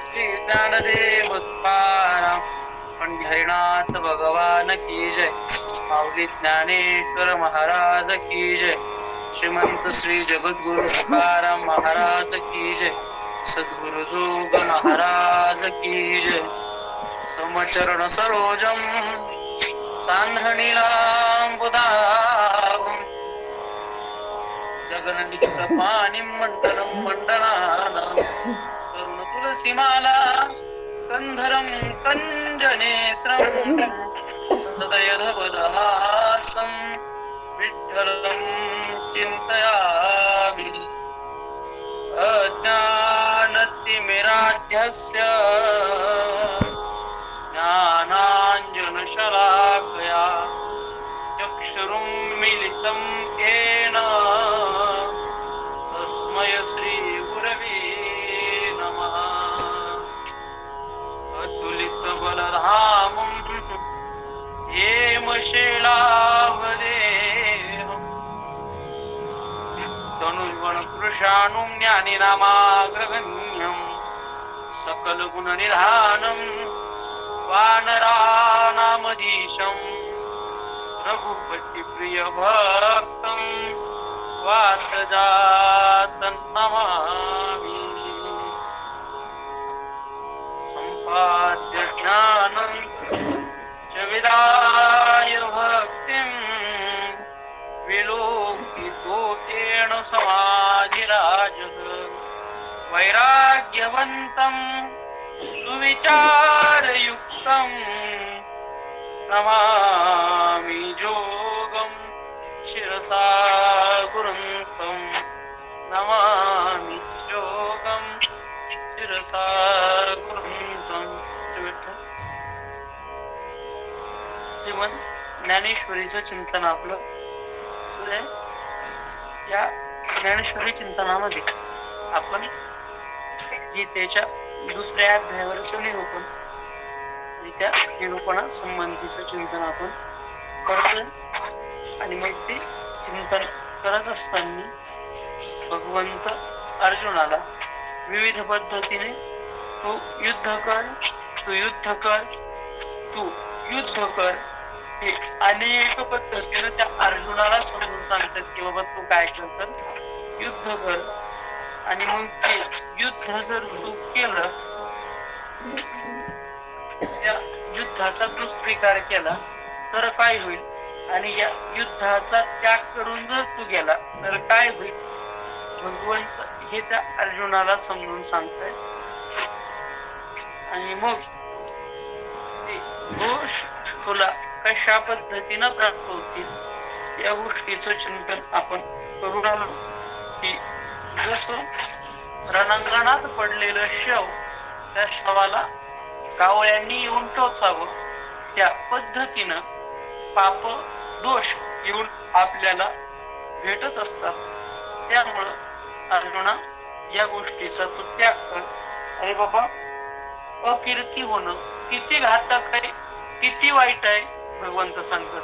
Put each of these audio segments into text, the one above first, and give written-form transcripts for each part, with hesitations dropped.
श्री ज्ञानदेव तुकाराम पंढरीनाथ भगवान की जय. माऊली ज्ञानेश्वर महाराज की जय. श्रीमंत श्री जगद्गुरु तुकाराम महाराज की जय. सद्गुरु जोग महाराज की जय. समचरण सरोजम सांध्रणीलांबुदाभं जगन्नित्यपानिं मंडलं मंडलानां करुण तुलसीमाला कंधरं कंजनेत्रं सदयधवलहासं विठ्ठलं चिन्तयामि. अज्ञानतिमिराध्यस्य ज्ञानाञ्जनशलाकया चक्षुरुन्मीलितं येन तस्मै श्रीगुरवे नमः. अतुलितबलधामं हेमशैलावदेहं तनुर्वणकृशानुं ज्ञानिनामाग्रगण्यं सकलगुणनिधानं वानराणामधीशं रघुपतिप्रियभक्तं वासजातं नमामि. सम्पाद्य ज्ञानं च विदाय भक्तिं विलोकितो तेन समाधिराजः. वैराग्यवन्तं सुविचारयुक्तं नमामि जोगं शिरसा गुरुन्तं नमामि जोगं शिरसा गुरुन्तं. श्रीमंत ज्ञानेश्वरीचं चिंतन आपलं सुरू आहे. या ज्ञानेश्वरी चिंतनामध्ये आपण गीतेच्या दुसऱ्या अध्यायावरचं निरूपण आणि त्या निरूपणा संबंधीचं चिंतन आपण करतोय. आणि मग ते चिंतन करत असताना भगवंत अर्जुनाला विविध पद्धतीने तू युद्ध कर, तू युद्ध कर, तू युद्ध कर हे अनेक पद्धतीने त्या अर्जुनाला समजून सांगतात की बाबा तू काय करत युद्ध कर. आणि मग ते युद्ध जर तू केलं, त्या युद्धाचा तू स्वीकार केला तर काय होईल, आणि या युद्धाचा त्याग करून जर तू गेला तर काय होईल, भगवंत हे त्या अर्जुनाला समजून सांगताय. आणि मग ते दोष तुला कशा पद्धतीनं प्राप्त होतील या गोष्टीचं चिंतन आपण करून आलो. की जसं रणांगणात पडलेलं शव त्या शवाला कावळ्यांनी येऊन टोचावं, त्या पद्धतीनं पाप दोष येऊन आपल्याला भेटत असतात. त्यामुळं अर्जुना या गोष्टीचा तू त्याग कर. अरे बाबा, अकीर्ती होणं किती घातक आहे, किती वाईट आहे. भगवंत सांगतात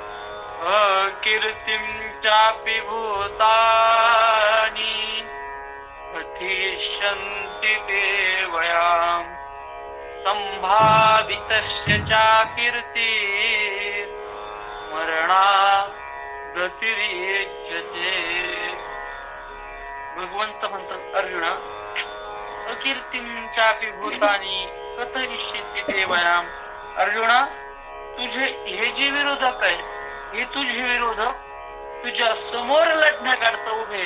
अकीर्तिं चापि भूतानि कथिष्यन्ति देवयां संभावितस्य चाकीर्ति मरणादतिरिच्यते. भगवंत म्हणतात अर्जुना, अकीर्तिं चापि भूतानि कथयिष्यन्ति देवयां. अर्जुना, तुझे हे जे विरोधक आहे हे तुझे विरोधक तुझ्या समोर लढण्याकरता उभे,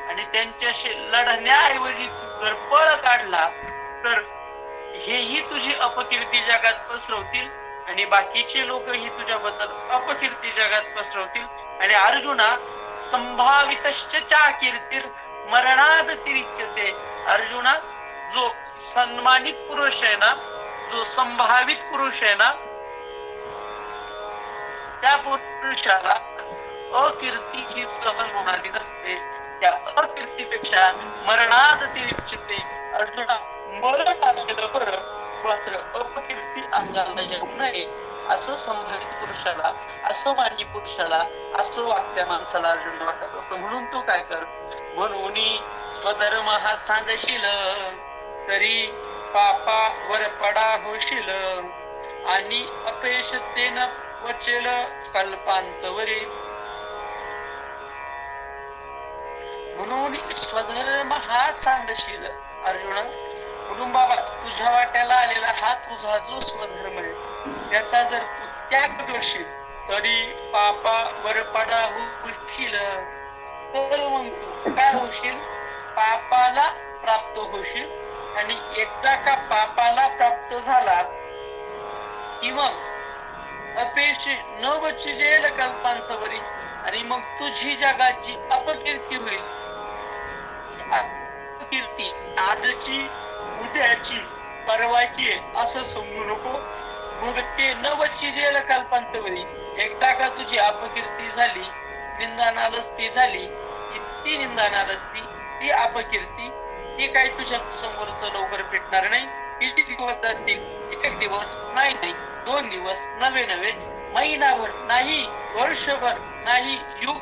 आणि त्यांच्याशी लढण्याऐवजी तू जर पळ काढला तर हेही तुझी अपकीर्ती जगात पसरवतील आणि बाकीचे लोकही तुझ्याबद्दल अपकीर्ती जगात पसरवतील. आणि अर्जुना, संभावितश्च कीर्तीर मरणादतिरिच्यते. अर्जुना, जो सन्मानित पुरुष आहे ना, जो संभावित पुरुष आहे ना, त्या पुरुषाला अकीर्ती ही सहन होणारी नसते. त्या अकीर्तीपेक्षा मरणादतिरिच्यते. अर्जुना, मरण आलेलं बरं, मात्र अपकीर्ती अंगाला येऊ नये असं संभावित पुरुषाला, असं मान्य पुरुषाला, असं वागत्या माणसाला अर्जुन वाटत. असं म्हणून तू काय कर, म्हणून स्वधर्म हा सांगशील तरी पापावर पडा होशील आणि अपयशतेनं वचेल कल्पांतवरी. म्हणून स्वधर्म हा सांगशील अर्जुना. म्हणून बाबा तुझ्या वाट्याला आलेला हा तुझा जो स्वधर्म आहे त्याचा जर तू त्याग करशील तरी पापावर पडा होशील. तर मग तू काय होशील? पापाला प्राप्त होशील. आणि एकदा का पापाला प्राप्त झाला की मग अपयशी न बचिजेल कल्पांतवरी. आणि मग तुझी जगाची अपकीर्ती होईल. अपकीर्ती आजची उद्याची परवाची असं समजू नको. मग ते न बचिजेल कल्पांतवरी. एकदा का तुझी अपकीर्ती झाली, निंदा नालस्ती झाली, ती निंदा नालस्ती, ती अपकीर्ती, ती काही तुझ्या समोरच लवकर पेटणार नाही. किती दिवस जातील? एक दिवस नाही, 2 दिवस, नवे महिनाभर नाही, वर्षभर नाही, युग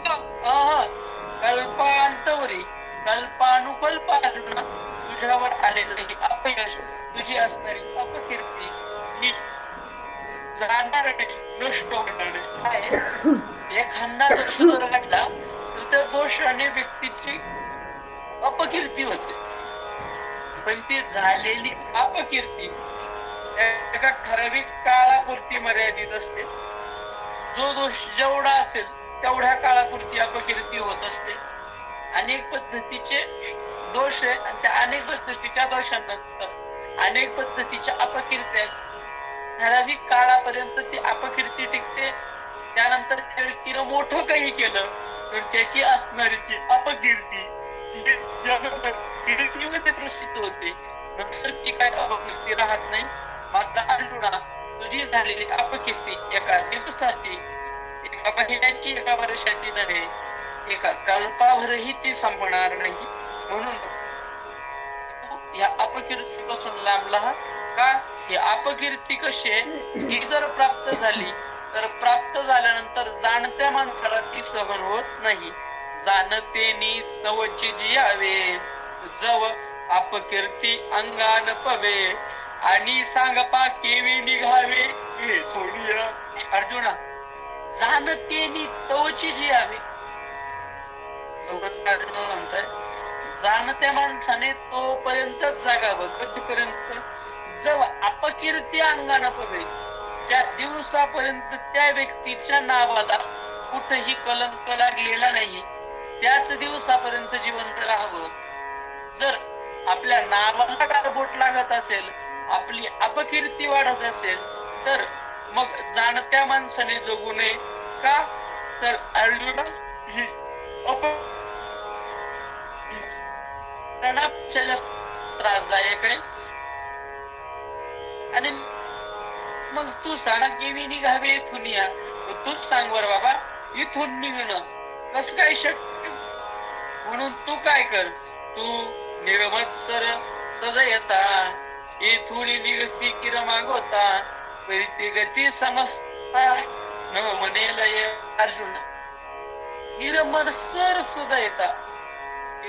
कल्पांतवरी. कल्पानुकल्प अर्जुना तुझ्यावर आलेलं अपयश, तुझी असणारी अपकीर्ती ही जाणार नाही, नष्ट होणार नाही. एखादा दोष जर घडला तर त्या दोषाने व्यक्तीची अपकीर्ती होते. पण ती झालेली अपकीर्ती एका ठराविक काळापुरती मर्यादित असते. जो दोष जेवढा असेल तेवढ्या काळापुरती अपकीर्ती होत असते. अनेक पद्धतीचे दोष आहे आणि त्या अनेक पद्धतीच्या दोषांनंतर अनेक पद्धतीच्या अपकीर्त्या ठराविक काळापर्यंत ती अपकीर्ती टिकते. त्यानंतर त्या व्यक्तीनं मोठं काही केलं तर त्याची असणारी ती अपकीर्ती कीर्तीमध्ये प्रसिद्ध होते. नंतर ती काय अपकीर्ती राहत नाही. मात्र अर्जुना तुझी झालेली अपकीर्ती एका दिवसाची, एका महिन्याची, एका वर्षाची नव्हे, एका कल्पावरही ती संपणार नाही. म्हणून या अपकीर्तीपासून लांब राहा. का? ही अपकीर्ती कशी आहे? ही जर प्राप्त झाली तर प्राप्त झाल्यानंतर जाणत्या माणसाला ती सहन होत नाही. जाणतेनी तवची जियावे जव अपकीर्ती अंगान पवे आणि सांगपा केवी निघावे हे थोडी. अर्जुना जाणतेनी तवची जियावे म्हणताय जाणत्या माणसाने तोपर्यंतच जागावं. कधीपर्यंत? जेव्हा अपकीर्ती अंगानं पवे, ज्या दिवसापर्यंत त्या व्यक्तीच्या नावाला कुठेही कलंक लागलेला नाही त्याच दिवसापर्यंत जिवंत राहावं. जर आपल्या नावाला गारबोट लागत असेल, आपली अपकीर्ती वाढत असेल तर मग जाणत्या माणसाने जगू नये. का? तर अर्जुन ही त्रासदायक आहे. आणि मग तू सांग की निघावे इथून या. तूच सांग बर बाबा इथून निघणं कसं काय शक्य? म्हणून तू काय कर, तू निर्मत्सर सदयता इथून निघती किर मागवता परिती गती समजता न म्हणेल अर्जुन. निर्मत्सर सदयता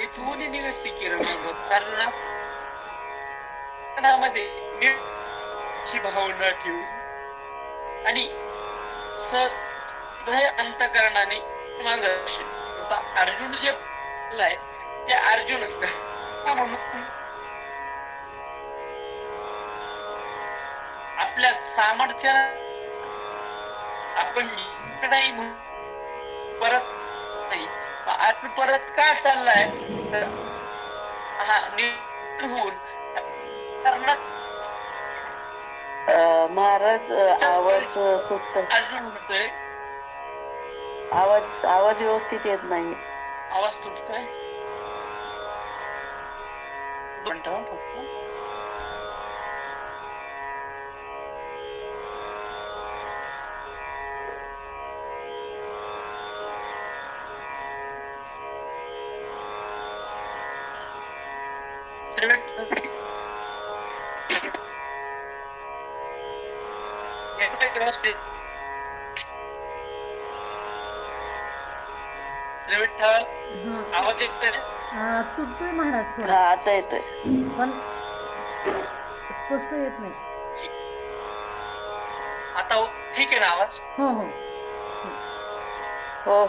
इथून निघती किर मागवता. अर्जुनामध्ये भावना ठेवू आणि सदय अंतकरणाने माग अर्जुन जे आहे ते अर्जुन आपल्या सामर्थ्या आपण नाही परत नाही. आपण परत का चाललाय हा होऊन महाराज आवाज सुटतोय. अर्जुन म्हणतोय आवाज व्यवस्थित येत नाही. आवाज तुटतोय. फक्त व्यवस्थित श्री विठ्ठल आवाज येतोय. तुटतोय महाराज थोडा. हा आता येतोय. पण स्पष्ट येत नाही. आता ठीक आहे ना आवाज? हो हो हो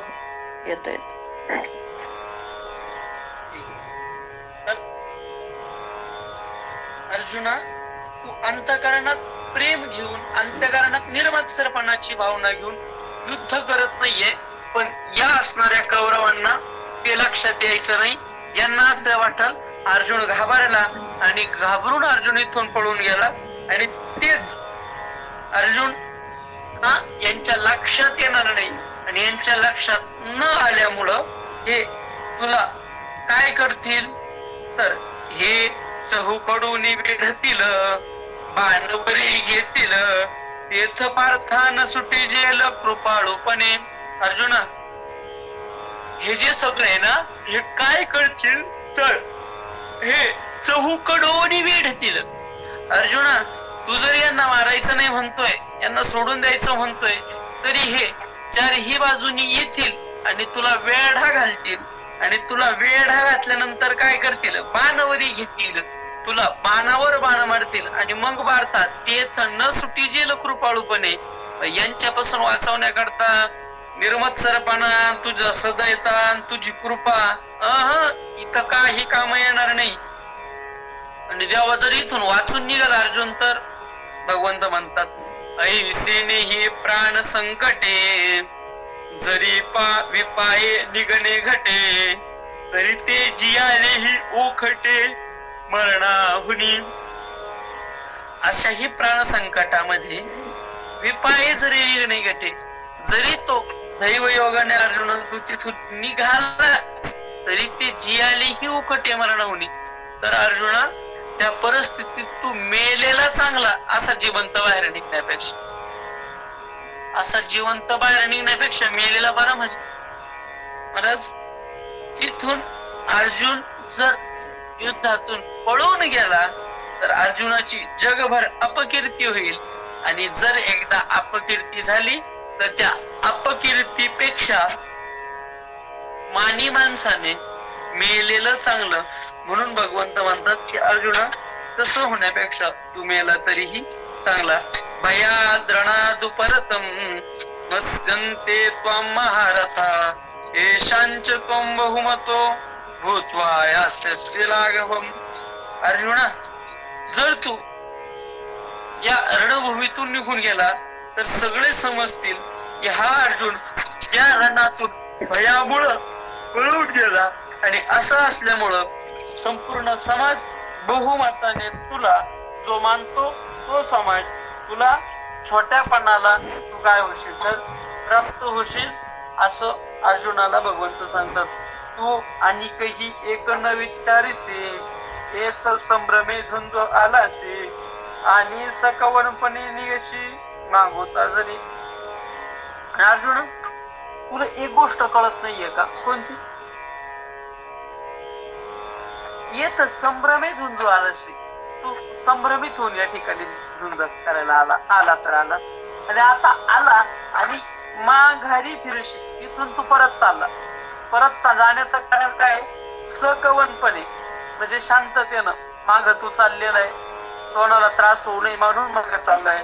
येतोय. तर अर्जुना, तू अंतःकरणात प्रेम घेऊन, अंतःकरणात निर्मत्सरपणाची भावना घेऊन युद्ध करत नाहीये, पण या असणाऱ्या कौरवांना ते लक्षात यायचं नाही. यांना असं वाटल अर्जुन घाबरला आणि घाबरून अर्जुन इथून पळून गेला, आणि तेच अर्जुन यांच्या लक्षात येणार नाही. आणि यांच्या लक्षात न आल्यामुळं हे तुला काय करतील, तर हे चहूकडून वेढतील, बाणवरी घेतील, तेथ पार्थान सुटी जेल कृपाळूपणे. अर्जुना, हे जे सगळं आहे ना, हे काय करतील, तर हे चहूकडून वेढतील. अर्जुना, तू जर यांना मारायचं नाही म्हणतोय, यांना सोडून द्यायचं म्हणतोय, तरी हे चारही बाजूनी येतील आणि तुला वेढा घालतील. आणि तुला वेढा घातल्यानंतर काय करतील, बाणवरी घेतील, तुला बाणावर बाण मारतील, आणि मग मारतात तेथ न सुटी जेल कृपाळूपणे. यांच्यापासून वाचवण्याकरता निर्मत्सरपणा, तुझं सदयता, तुझी कृपा इथं काही काम येणार नाही. आणि जेव्हा जर इथून वाचून निघाला अर्जुन, तर भगवंत म्हणतात, ऐसिने ही प्राण संकटे, जरी विपाये निगणे घटे, तरी ते जियालेही ओखटे मरणाहुनी. अशाही प्राण संकटामध्ये विपाये जरी निगणे घटे, जरी तो दैवयोगाने अर्जुन तिथून निघाला, तरी ते जियालेही ओखटे मरणाहुनी. तर अर्जुना, त्या परिस्थितीत तू मेलेला चांगला, असा जिवंत बाहेर निघण्यापेक्षा, मेलेला बरा. म्हणजे महाराज, तिथून अर्जुन जर युद्धातून पळून गेला, तर अर्जुनाची जगभर अपकीर्ती होईल. आणि जर एकदा अपकीर्ती झाली, तर त्या अपकीर्तीपेक्षा मानी माणसाने मेलेलं चांगलं. म्हणून भगवंत म्हणतात की अर्जुना, तसं होण्यापेक्षा तू मेला तरीही चांगला. भयाद्रणादुपरतम मत्स्यन्ते त्वं महारथा, येषांच त्वं बहुमतो भूत्वा यास्यसि लाघवम्. अर्जुना, जर तू या रणभूमीतून निघून गेला, तर सगळे समजतील की हा अर्जुन या रणातून भयामुळं पळून गेला. आणि असं असल्यामुळं संपूर्ण समाज बहुमताने तुला जो मानतो, तो समाज तुला छोट्यापणाला तू काय होशील, तर प्राप्त होशील. असं अर्जुनाला भगवंत सांगतात. तू आणि काही एक न विचारिसे, एक संभ्रमे झुंज आलासे, आणि सकवनपणे नियशी मागवता जरी. अर्जुन, तुला एक गोष्ट कळत नाहीये का? कोणती? येत संभ्रमे झुंजू आलाशी. तू संभ्रमित होऊन या ठिकाणी झुंज करायला आला तर आला, आणि आता आला आणि माघारी फिरशील. इथून तू परत जाण्याचं कारण काय? सकवनपणे, म्हणजे शांततेनं माग तू चाललेला आहे, कोणाला त्रास होऊ नये म्हणून माग चाललाय.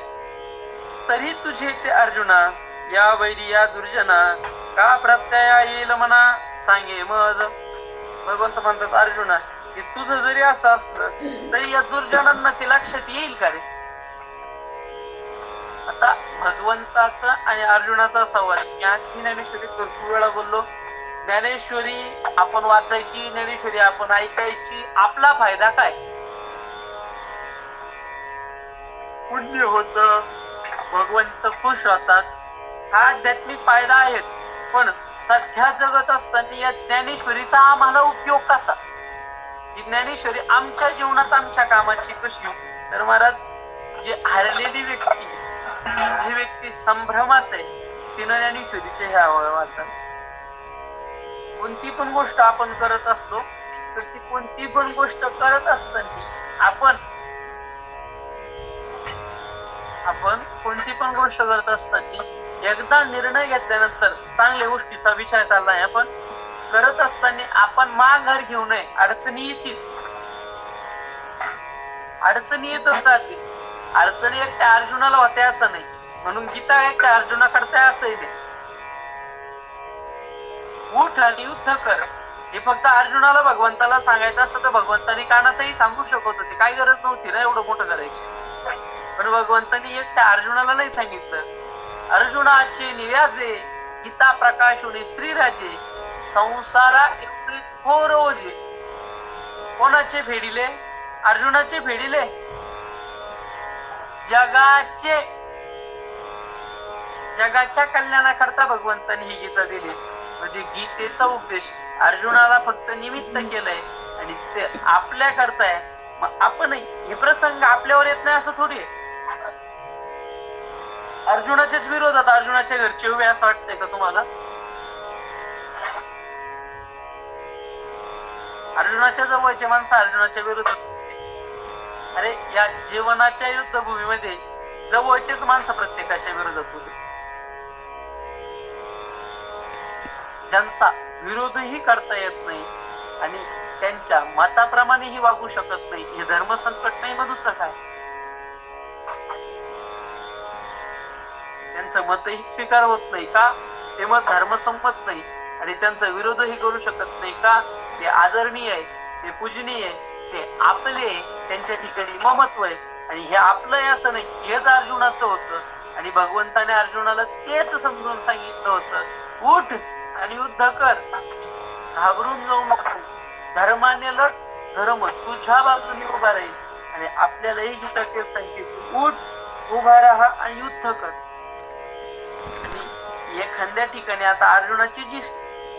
तरी तुझे ते अर्जुना, या वैरी या दुर्जना, का प्रत्यया येईल म्हणा सांगे मज. भगवंत म्हणतात, अर्जुना, की तुझं जरी असं असलं तरी या दुर्जनांना ते लक्षात येईल का रे? आता भगवंताचा आणि अर्जुनाचा संवाद या ज्ञानेश्वरी भरपूर वेळा बोललो. ज्ञानेश्वरी आपण वाचायची, ज्ञानेश्वरी आपण ऐकायची. आपला फायदा काय? पुण्य होत, भगवंत खुश होतात, हा आध्यात्मिक फायदा आहेच. पण सध्या जगत असताना या ज्ञानेश्वरीचा आम्हाला उपयोग कसा? ही ज्ञानेश्वरी आमच्या जीवनात आमच्या कामाची कशी? तर महाराज, जी हरलेली व्यक्ती, जी व्यक्ती संभ्रमात आहे, तिनं ज्ञानेश्वरीचे ह्या वाचा. कोणती पण गोष्ट आपण करत असतो, तर ती कोणती पण गोष्ट करत असताना आपण कोणती पण गोष्ट करत असताना एकदा निर्णय घेतल्यानंतर, चांगल्या गोष्टीचा विचार चाललाय, आपण करत असताना आपण माघार घेऊ नये. अडचणी येतील, अडचणी येतच राहतील. अडचणी एकट्या अर्जुनाला होत्या असं नाही, म्हणून गीता एकट्या अर्जुनाकडे असंही नाही. उठ आणि युद्ध कर हे फक्त अर्जुनाला भगवंताला सांगायचं असतं तर भगवंतानी कानातही सांगू शकत होते, काही गरज नव्हती ना एवढं मोठं करायची. पण भगवंतानी एकट्या अर्जुनाला नाही सांगितलं. अर्जुनाचे निव्याजे गीता प्रकाशुनी श्रीराजे संसारा एवढे थोर ओझे. कोणाचे फेडिले? अर्जुनाचे फेडिले. जगाच्या कल्याणाकरता भगवंतांनी ही गीता दिली. म्हणजे गीतेचा उपदेश अर्जुनाला फक्त निमित्त केलंय आणि ते आपल्या करताय. मग आपण हे प्रसंग आपल्यावर येत नाही असं थोडी आहे. अर्जुनाच्याच विरोधात अर्जुनाच्या घरचे उभे असं वाटतंय का तुम्हाला? अर्जुनाच्या जवळचे माणसं अर्जुनाच्या विरोधात होते. अरे या जीवनाच्या युद्धभूमीमध्ये जवळचेच माणसं प्रत्येकाच्या विरोधात होते. ज्यांचा विरोधही करता येत नाही आणि त्यांच्या मताप्रमाणेही वागू शकत नाही, हे धर्म संकट नाही मग दुसरं काय? त्यांचं मतही स्वीकार होत नाही का? ते मत धर्मसंमत नाही आणि त्यांचा विरोधही करू शकत नाही का? ते आदरणीय आहे, ते पूजनीय आहे, ते आपले, त्यांच्या ठिकाणी ममत्व आहे आणि हे आपलं आहे असं नाही. हेच अर्जुनाचं होतं आणि भगवंताने अर्जुनाला तेच समजून सांगितलं होतं. उठ आणि युद्ध कर, घाबरून जाऊ नको. धर्माने लढ, धर्म तुझ्या बाजूने उभा राहील. आणि आपल्यालाही गीता तेच सांगितलं, उठ, उभा राहा आणि युद्ध कर. आणि एखाद्या ठिकाणी आता अर्जुनाची जी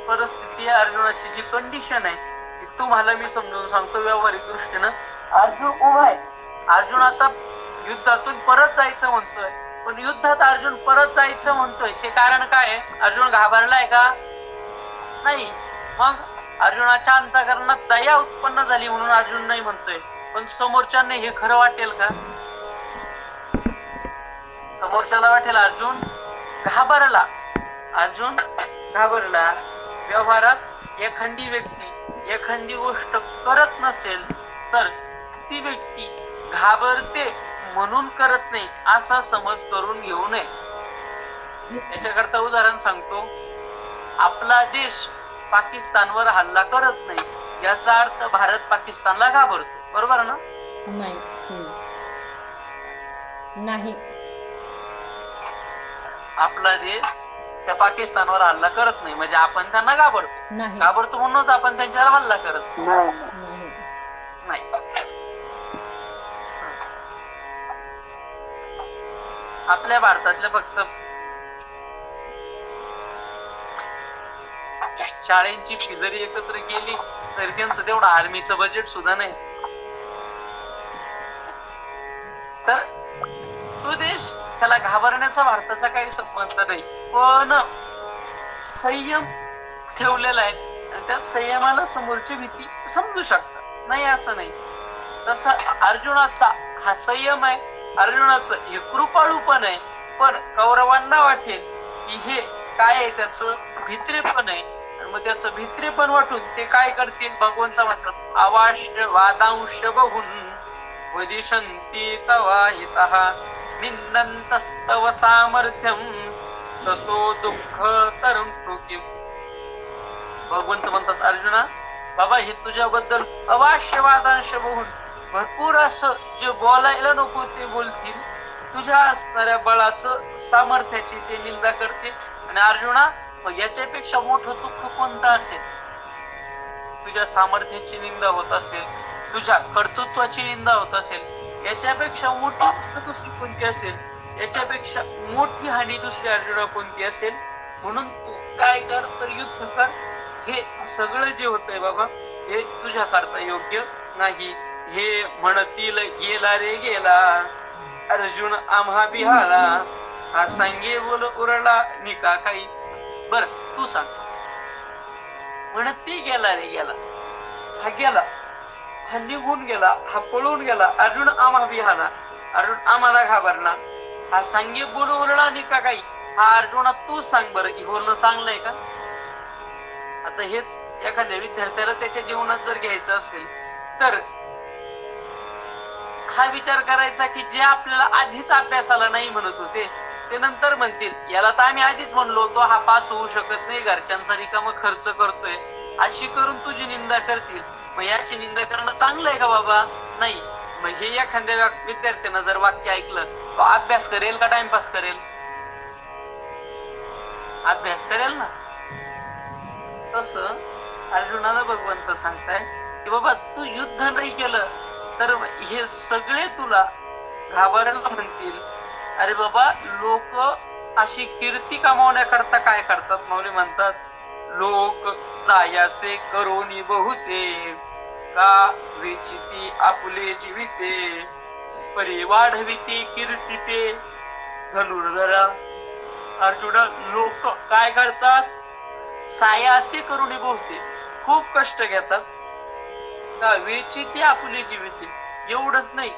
परिस्थिती आहे, अर्जुनाची जी कंडिशन आहे ती तुम्हाला मी समजून सांगतो व्यावहारिक दृष्टीनं. अर्जुन उभा आहे. अर्जुन आता युद्धातून परत जायचं म्हणतोय, पण युद्धात अर्जुन परत जायचं म्हणतोय ते कारण काय आहे? अर्जुन घाबरलाय का? नाही. मग अर्जुनाच्या अंतःकरणात दया उत्पन्न झाली म्हणून अर्जुन नाही म्हणतोय. पण समोरच्याने हे खरं वाटेल का? समोरच्याला वाटेल अर्जुन घाबरला. अर्जुन घाबरला. व्यवहारात एखादी व्यक्ती एखादी गोष्ट करत नसेल तर ती व्यक्ती घाबरते म्हणून करत नाही असा समज करून घेऊ नये. याच्याकरता उदाहरण सांगतो. आपला देश पाकिस्तानवर हल्ला करत नाही याचा अर्थ भारत पाकिस्तानला घाबरतो, बरोबर ना? नाही. आपला देश त्या पाकिस्तानवर हल्ला करत नाही म्हणजे आपण त्यांना घाबरतो. घाबरतो म्हणूनच आपण त्यांच्यावर हल्ला करत नाही. आपल्या भारतातल्या फक्त शाळेंची फी जरी एकत्र केली तरी त्यांचं तेवढं आर्मीचं बजेट सुद्धा नाही. तर तो देश, त्याला घाबरण्याचा भारताचा काही संबंध नाही, पण संयम ठेवलेला आहे आणि त्या संयमाला समोरची भीती समजू शकतात. नाही असं नाही. तसं अर्जुनाचा हा संयम आहे, अर्जुनाचं हे कृपाळूपण आहे. पण कौरवांना वाटेल की हे काय आहे, त्याचं भित्रेपण आहे. मग त्याचं भित्रेपण वाटून ते काय करतील? भगवंत म्हणतात, आवाश्य वादांश बहून वदिशन्ति तवा हितः निंदन्तस्तव सामर्थ्यम ततो दुःख तरंतु किम. भगवंत म्हणतात, अर्जुना बाबा हे तुझ्याबद्दल अवाश्य वादांश बहून भरपूर असं जे बोलायला नको ते बोलतील. तुझ्या असणाऱ्या बळाचं, सामर्थ्याची ते निंदा करतील. आणि अर्जुना मग याच्यापेक्षा मोठं दुःख कोणतं असेल? तुझ्या सामर्थ्याची निंदा होत असेल, तुझ्या कर्तृत्वाची निंदा होत असेल, याच्यापेक्षा मोठी गोष्ट दुसरी कोणती असेल? याच्यापेक्षा मोठी हानी दुसरी अर्जुना कोणती असेल? म्हणून तू काय कर, तर युद्ध कर. हे सगळं जे होतंय बाबा हे तुझ्या करता योग्य नाही. हे म्हणतील गेला रे गेला अर्जुन आम्हा बिहाला, हा सांगे बोल उरला निका काही. बर तू सांग. म्हणती गेला रे गेला, हा गेला, हा निघून गेला, हा पळून गेला. अर्जुन आम्हा बिहाला, अर्जुन आम्हाला घाबरला. हा सांगे बोल उरला निका काही. हा अर्जुना तू सांग बरं, हे बोलणं चांगलंय का? आता हेच एखाद्या विद्यार्थ्याला त्याच्या जीवनात जर घ्यायचं असेल तर हा विचार करायचा की जे आपल्याला आधीच अभ्यासाला नाही म्हणत होते ते नंतर म्हणतील याला तर आम्ही आधीच म्हणलो होतो हा पास होऊ शकत नाही, घरच्यांचा रिकामा खर्च करतोय, अशी करून तुझी निंदा करतील. मग याची निंदा करणं चांगलं आहे का बाबा? नाही. मग हे एखाद्या विद्यार्थ्यानं जर वाक्य ऐकलं तो अभ्यास करेल का टाइमपास करेल? अभ्यास करेल ना. तसं अर्जुनाला भगवंत सांगताय की बाबा तू युद्ध नाही केलं तर हे सगळे तुला घाबरायला म्हणतील. अरे बाबा लोक अशी कीर्ती कमावण्याकरता काय करतात? माऊली म्हणतात लोक सायासे करोनी बहुते का वेचिती आपुले जीविते परी वाढविते कीर्तिते धनुर्धरा. अर्जुना लोक काय करतात? सायासे करुणी बहुते खूप कष्ट घेतात का वेचिती आपुले जीविते, एवढंच नाही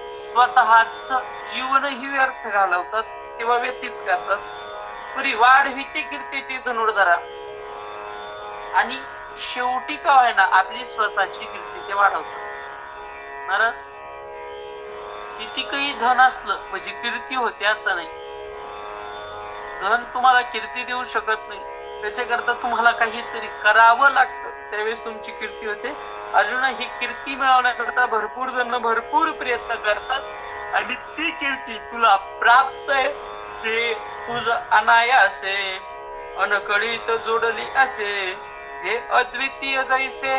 स्वतःच जीवनही व्यर्थ घालवतात किंवा व्यतीत करतात. पुरी वाढविते कीर्ती धनुर्धरा, आणि शेवटी का व्हायना आपली स्वतःची कीर्ती ते वाढवतात. महाराज किती काही धन असलं म्हणजे कीर्ती होते असं नाही. धन तुम्हाला कीर्ती देऊ शकत नाही, त्याच्याकरता तुम्हाला काहीतरी करावं लागतं, त्यावेळेस तुमची कीर्ती होते. अर्जुन ही कीर्ती मिळवण्याकरता भरपूर जण भरपूर प्रयत्न करतात आणि ती कीर्ती तुला प्राप्त आहे ते तुझं अनायासे अनकळीत जोडली असे हे अद्वितीय जैसे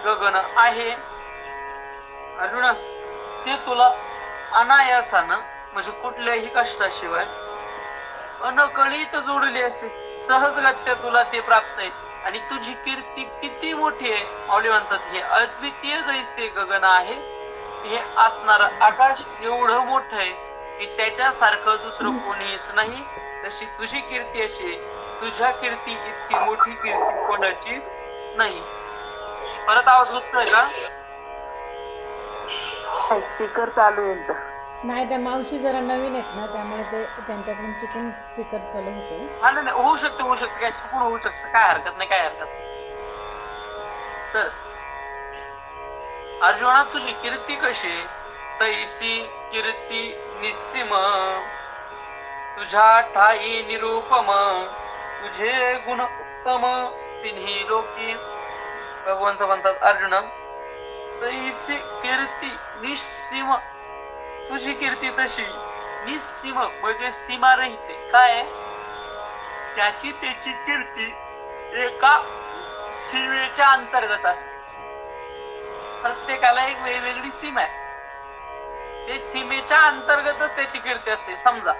गगन आहे. अर्जुन ते तुला अनायासानं म्हणजे कुठल्याही कष्टाशिवाय अनकळीत जोडली असे सहजगत्या तुला ते प्राप्त आहे. आणि तुझी कीर्ती किती मोठी आहे? माऊली म्हणतात हे अद्वितीय जैसे गगन आहे, हे असणार आकाश एवढं मोठं आहे की त्याच्यासारखं दुसरं कोणीच नाही. तशी तुझी कीर्ती अशी, तुझ्या कीर्ती इतकी मोठी कीर्ती कोणाची नाही. परत आवाज होतोय का? स्पीकर चालू आहे. नाही, त्या मावशी जरा नवीन आहेत ना त्यामुळे ते त्यांच्याकडून चुकून स्पीकर चालू होतो. हा नाही होऊ शकते काय चुकून होऊ शकतं, काय हरकत नाही काय हरकत. तर अर्जुना तुझी कीर्ती कशी? तैसी कीर्ती निस्सीम तुझ्या ठाई निरूपम तुझे गुण उत्तम तिन्ही लोकी. भगवंत म्हणतात अर्जुन तैसी कीर्ती निस्सीम, तुझी कीर्ती तशी निस्सीम म्हणजे सीमा रहिते. काय? ज्याची त्याची कीर्ती एका सीमेच्या अंतर्गत असते. प्रत्येकाला एक वेगवेगळी सीमा आहे, ते सीमेच्या अंतर्गतच त्याची कीर्ती असते. समजा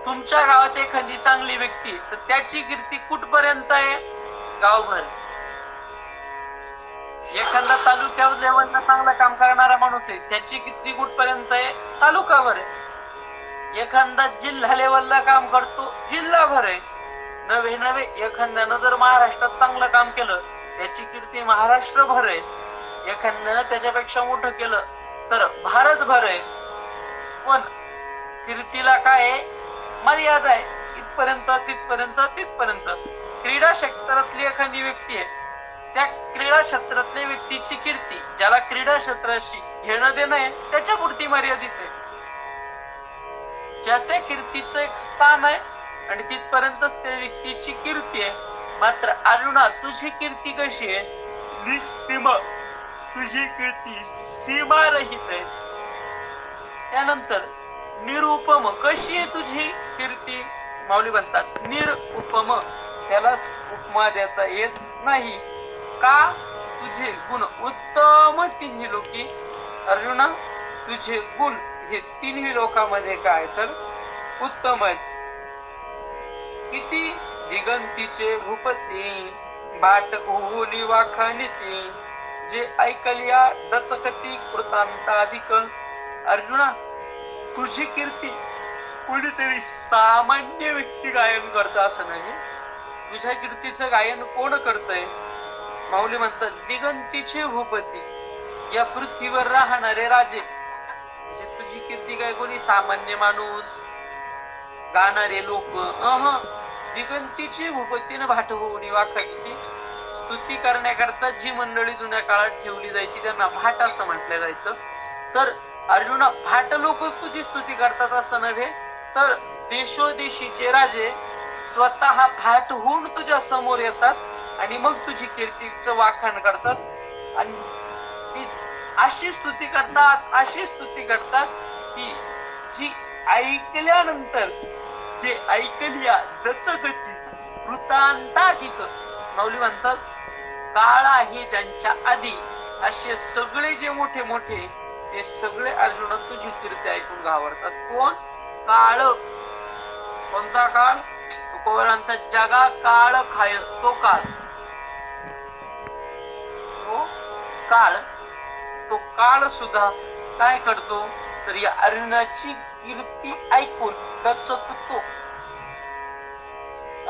तुमच्या गावात एखादी चांगली व्यक्ती तर त्याची कीर्ती कुठपर्यंत आहे? गावभर. एखादा तालुक्या लेवलला चांगलं काम करणारा माणूस आहे त्याची कीर्ती कुठपर्यंत आहे? तालुकाभर आहे. एखादा जिल्हा लेवलला काम करतो जिल्हाभर आहे. नवे एखाद्यानं जर महाराष्ट्रात चांगलं काम केलं त्याची कीर्ती महाराष्ट्रभर आहे. एखाद्यानं त्याच्यापेक्षा मोठं केलं तर भारतभर आहे. पण कीर्तीला काय मर्यादा आहे, इथपर्यंत तिथपर्यंत तिथपर्यंत. क्रीडा क्षेत्रातली एखादी व्यक्ती आहे, त्या क्रीडा क्षेत्रातल्या व्यक्तीची कीर्ती ज्याला क्रीडा क्षेत्राशी घेणं देणं आहे त्याच्या पुरती मर्यादित आहे. ज्या त्या कीर्तीचं एक स्थान आहे आणि तिथपर्यंतच त्या व्यक्तीची कीर्ती आहे. मात्र अर्जुना तुझी कीर्ती कशी आहे? निस्सीम, तुझी कीर्ती सीमारहित आहे. त्यानंतर निरुपम, कशी आहे तुझी कीर्ती? माऊली म्हणतात निरुपम, त्याला उपमा देता येत नाही. का? तुझे गुण उत्तम तिन्ही लोकी. अर्जुना तुझे गुण हे तिन्ही लोकांमध्ये काय तर उत्तम आहेत. किती? दिगंतीचे भूपती बाट ओली वाखानिती जे ऐकल्या डचकती कृतांताधिक. अर्जुना तुझी कीर्ती कुणीतरी सामान्य व्यक्ती गायन करत असं नाही. तुझ्या कीर्तीचं गायन कोण करतंय? माऊली म्हणतात दिगंतीचे भूपती, या पृथ्वीवर राहणारे राजे. म्हणजे तुझी कीर्ती काय कोणी सामान्य माणूस गाणारे लोक? दिगंतीची भूपतीने भाट होऊन वाखाणती. स्तुती करण्याकरता जी मंडळी जुन्या काळात ठेवली जायची त्यांना भाट असं म्हटलं जायचं. तर अर्जुना फाट लोक तुझी स्तुती करतात असं नव्हे, तर देशोदेशीचे राजे स्वतः फाट होऊन तुझ्या समोर येतात आणि मग तुझी कीर्तीचं वाखाण करतात आणि अशी स्तुती करतात की जी ऐकल्यानंतर जे ऐकलिया दचगती वृत्तांताधिक माऊली म्हणतात काळ आहे ज्यांच्या आधी असे सगळे जे मोठे मोठे ते सगळे अर्जुन तुझी कीर्ती ऐकून घाबरतात. कोण? काळ. कोणता काळ? तुकोबरांचा जगा काळ खाय तो काळ, तो काळ, तो काळ सुद्धा काय करतो तर या अर्जुनाची कीर्ती ऐकून दचकतो.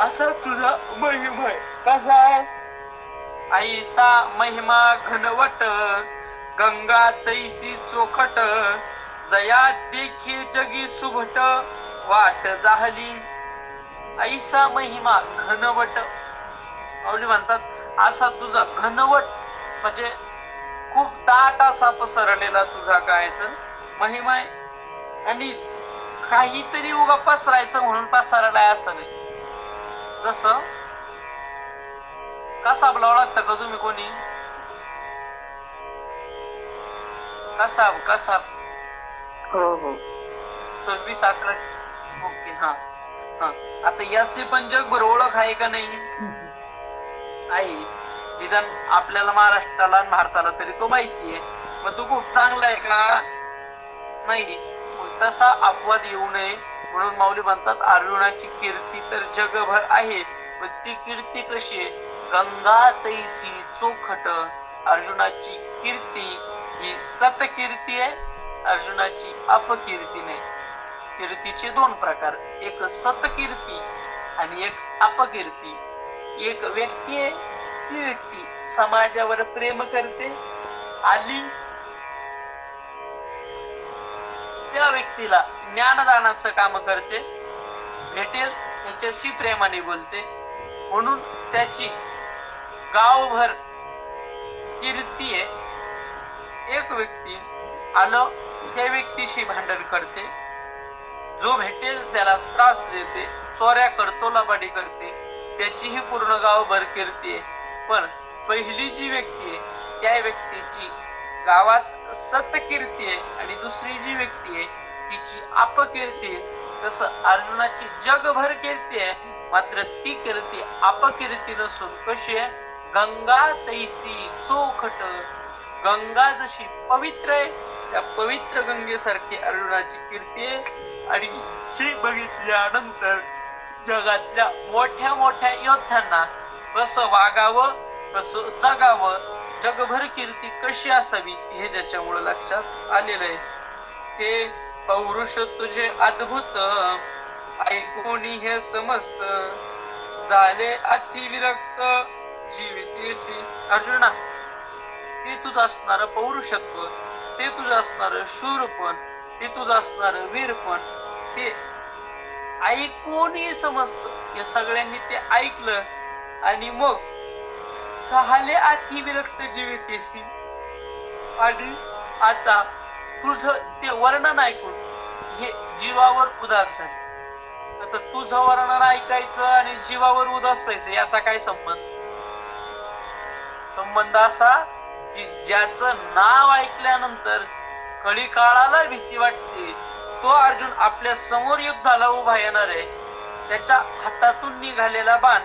असा तुझा महिमा आहे. कसा आहे? ऐसा महिमा घनवट गंगा तैसी चोखट जया देखी जगी सुभट वाट जाहली. ऐसा महिमा घनवट माऊली म्हणतात असा तुझा घनवट म्हणजे खूप दाट असा पसरलेला तुझा काय तर महिमा आहे. आणि काहीतरी उगा पसरायचं म्हणून पसरलाय असं नाही. जसं कसाब लावला का तुम्ही कोणी? कसाब हो हो 26 11. ओके. हा हा आता याची पण जगभर ओळख आहे का नाही? आहे. निदान आपल्याला महाराष्ट्राला आणि भारताला तरी तो माहितीये. मग तो खूप चांगला आहे का? नाही. मग तसा अपवाद येऊ नये म्हणून माऊली म्हणतात अर्जुनाची कीर्ती तर जगभर आहे. पण ती कीर्ती कशी आहे? गंगा तैसी चोखट. अर्जुनाची कीर्ती ही सतकीर्ती आहे, अर्जुनाची अपकीर्ती नाही. कीर्तीचे दोन प्रकार, एक सतकीर्ती आणि एक अपकीर्ती. एक व्यक्ती आहे, ती व्यक्ती समाजावर प्रेम करते, आली त्या व्यक्तीला ज्ञानदानाचं काम करते, भेटेल त्याच्याशी प्रेमाने बोलते, म्हणून त्याची गावभर कीर्ती आहे. एक व्यक्ती आलं त्या व्यक्तीशी भांडण करते, जो भेटेल त्याला त्रास देते, चोऱ्या करतो, लबाडी करते, त्याचीही पूर्ण गावभर कीर्ती आहे. पण पहिली जी व्यक्ती आहे त्या व्यक्तीची गावात सतकीर्ती आहे आणि दुसरी जी व्यक्ती आहे तिची अपकीर्ती आहे. तसं अर्जुनाची जगभर कीर्ती आहे, मात्र ती कीर्ती अपकीर्ती नसून कशी आहे? गंगा तैसी चोखट. गंगा जशी पवित्र आहे त्या पवित्र गंगेसारखी अर्जुनाची कीर्ती आहे. आणि जी बघितल्यानंतर जगातल्या मोठ्या मोठ्या योद्ध्यांना कसं वागावं, कसं जगावं, जगभर कीर्ती कशी असावी हे त्याच्यामुळे लक्षात आलेलं आहे. ते पौरुष तुझे अद्भुत ऐकून हे समस्त झाले अतिविरक्त जीवितेसी. अर्जुना ते तुझं असणार पौरुषत्व, ते तुझं असणार शूरपण, ते तुझं असणार वीरपण ते ऐकूनही समजत. या सगळ्यांनी ते ऐकलं आणि मग झाले अति विरक्त जीवितेसी. आणि आता तुझं ते वर्णन ऐकून हे जीवावर उदास झाले. आता तुझं वर्णन ऐकायचं आणि जीवावर उदास व्हायचं याचा काय संबंध? संबंध असा की ज्याचं नाव ऐकल्यानंतर कळी काळाला भीती वाटते, तो अर्जुन आपल्या समोर युद्धाला उभा येणार आहे. त्याच्या हातातून निघालेला बाण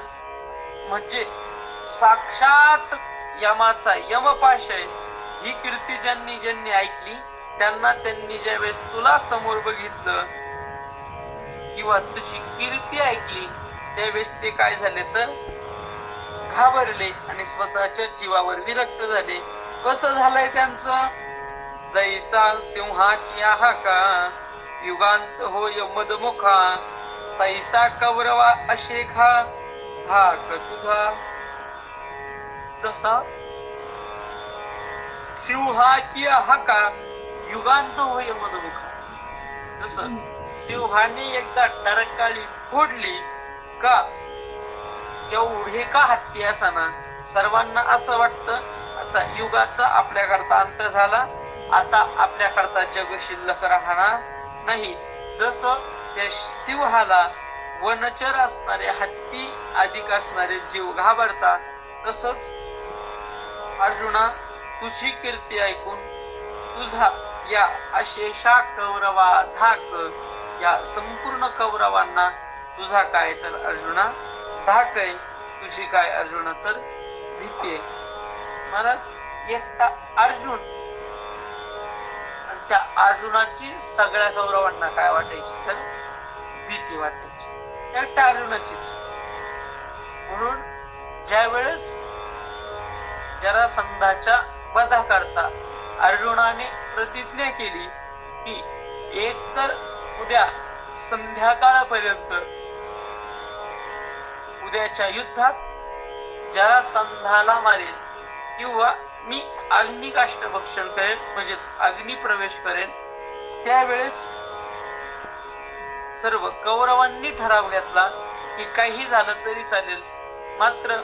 म्हणजे साक्षात यमाचा यमपाश आहे. ही कीर्ती ज्यांनी ऐकली त्यांनी ज्यावेळेस तुला समोर बघितलं किंवा तुझी कीर्ती ऐकली त्यावेळेस ते काय झाले तर घाबरले आणि स्वतःच्या जीवावर विरक्त झाले. कसं झालंय त्यांचं? जैसा सिंहाची हाका युगांत होय मदमुखा तैसा कौरवा अशेखा धाक तुझा. जसा सिंहाची हाका युगांत होय मदमुखा, जसं सिंहाने एकदा टरकाळी फोडली का जेवढे का हत्ती असाना सर्वांना असं वाटतं आता युगाचा आपल्याकरता अंत झाला, आता आपल्याकडचा जग शिल्लक राहणार नाही. जसं त्या सिंहाला वनचर असणारे हत्ती अधिक असणारे जीव घाबरतात, तसंच अर्जुना तुझी कीर्ती ऐकून तुझा या अशेषा कौरवा धाक, या संपूर्ण कौरवांना तुझा काय तर अर्जुना धाक आहे, तुझी काय अर्जुना तर भीती आहे. महाराज एकटा अर्जुन, त्या अर्जुनाची सगळ्या कौरवांना काय वाटायची तर भीती वाटायची, एकटा अर्जुनाचीच. म्हणून ज्या वेळेस जरासंधाच्या वधा करता अर्जुनाने प्रतिज्ञा केली की एकतर उद्या संध्याकाळपर्यंत उद्याच्या युद्धात जरासंधाला मारेल किंवा मी अग्निकाष्ट भक्षण करेन, म्हणजेच अग्नी प्रवेश करेन. त्यावेळेस सर्व कौरवांनी ठराव घेतला की काही झालं तरी चालेल, मात्र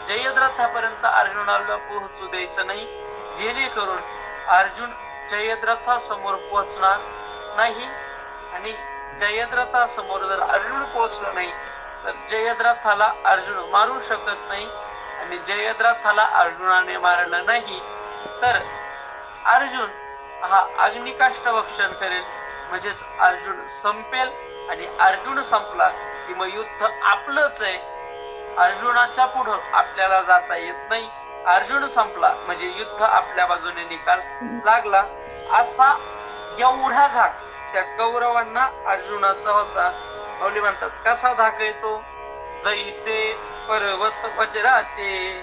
जयद्रथापर्यंत अर्जुनाला पोहोचू द्यायचं नाही, जेणेकरून अर्जुन जयद्रथासमोर पोहोचणार नाही. आणि जयद्रथासमोर जर अर्जुन पोहोचला नाही तर जयद्रथाला अर्जुन मारू शकत नाही, आणि जयद्रथाला अर्जुनाने मारलं नाही तर अर्जुन हा अग्निकाष्ट भक्षण करेल, म्हणजेच अर्जुन संपेल. आणि अर्जुन संपला की मग युद्ध आपलंच आहे, अर्जुनाच्या पुढं आपल्याला जाता येत नाही. अर्जुन संपला म्हणजे युद्ध आपल्या बाजूने निकाल लागला. असा एवढा धाक त्या कौरवांना अर्जुनाचा होता. माऊली म्हणतात कसा धाक येतो, जैसे पर्वत वज्राते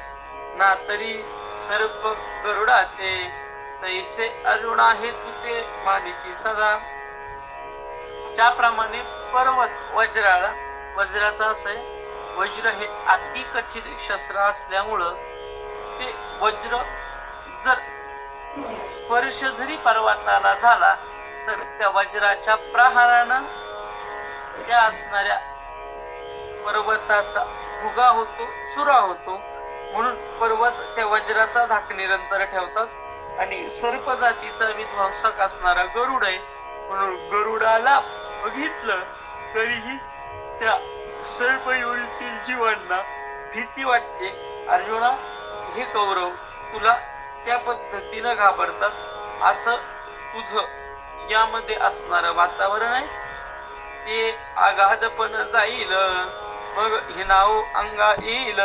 ना तरी सर्प गरुडाते, तैसे अर्जुन आहे तुते मानिती सदा. ज्याप्रमाणे पर्वत वज्राला, वज्राचा असं आहे वज्र हे अति कठीण शस्त्र असल्यामुळं ते वज्र जर स्पर्श जरी पर्वताला झाला तर त्या वज्राच्या प्रहारानं त्या असणाऱ्या पर्वताचा भुगा होतो, चुरा होतो. म्हणून पर्वत त्या वज्राचा धाक निरंतर ठेवतात. आणि सर्प जातीचा विध्वंसक असणारा गरुड आहे, म्हणून गरुडाला बघितलं तरीही त्या सर्पयोनीतील जीवांना भीती वाटते. अर्जुना हे कौरव तुला त्या पद्धतीनं घाबरतात, असं तुझं यामध्ये असणारं वातावरण आहे ते अगाधपण जाईल, मग हे नाव अंगा येईल,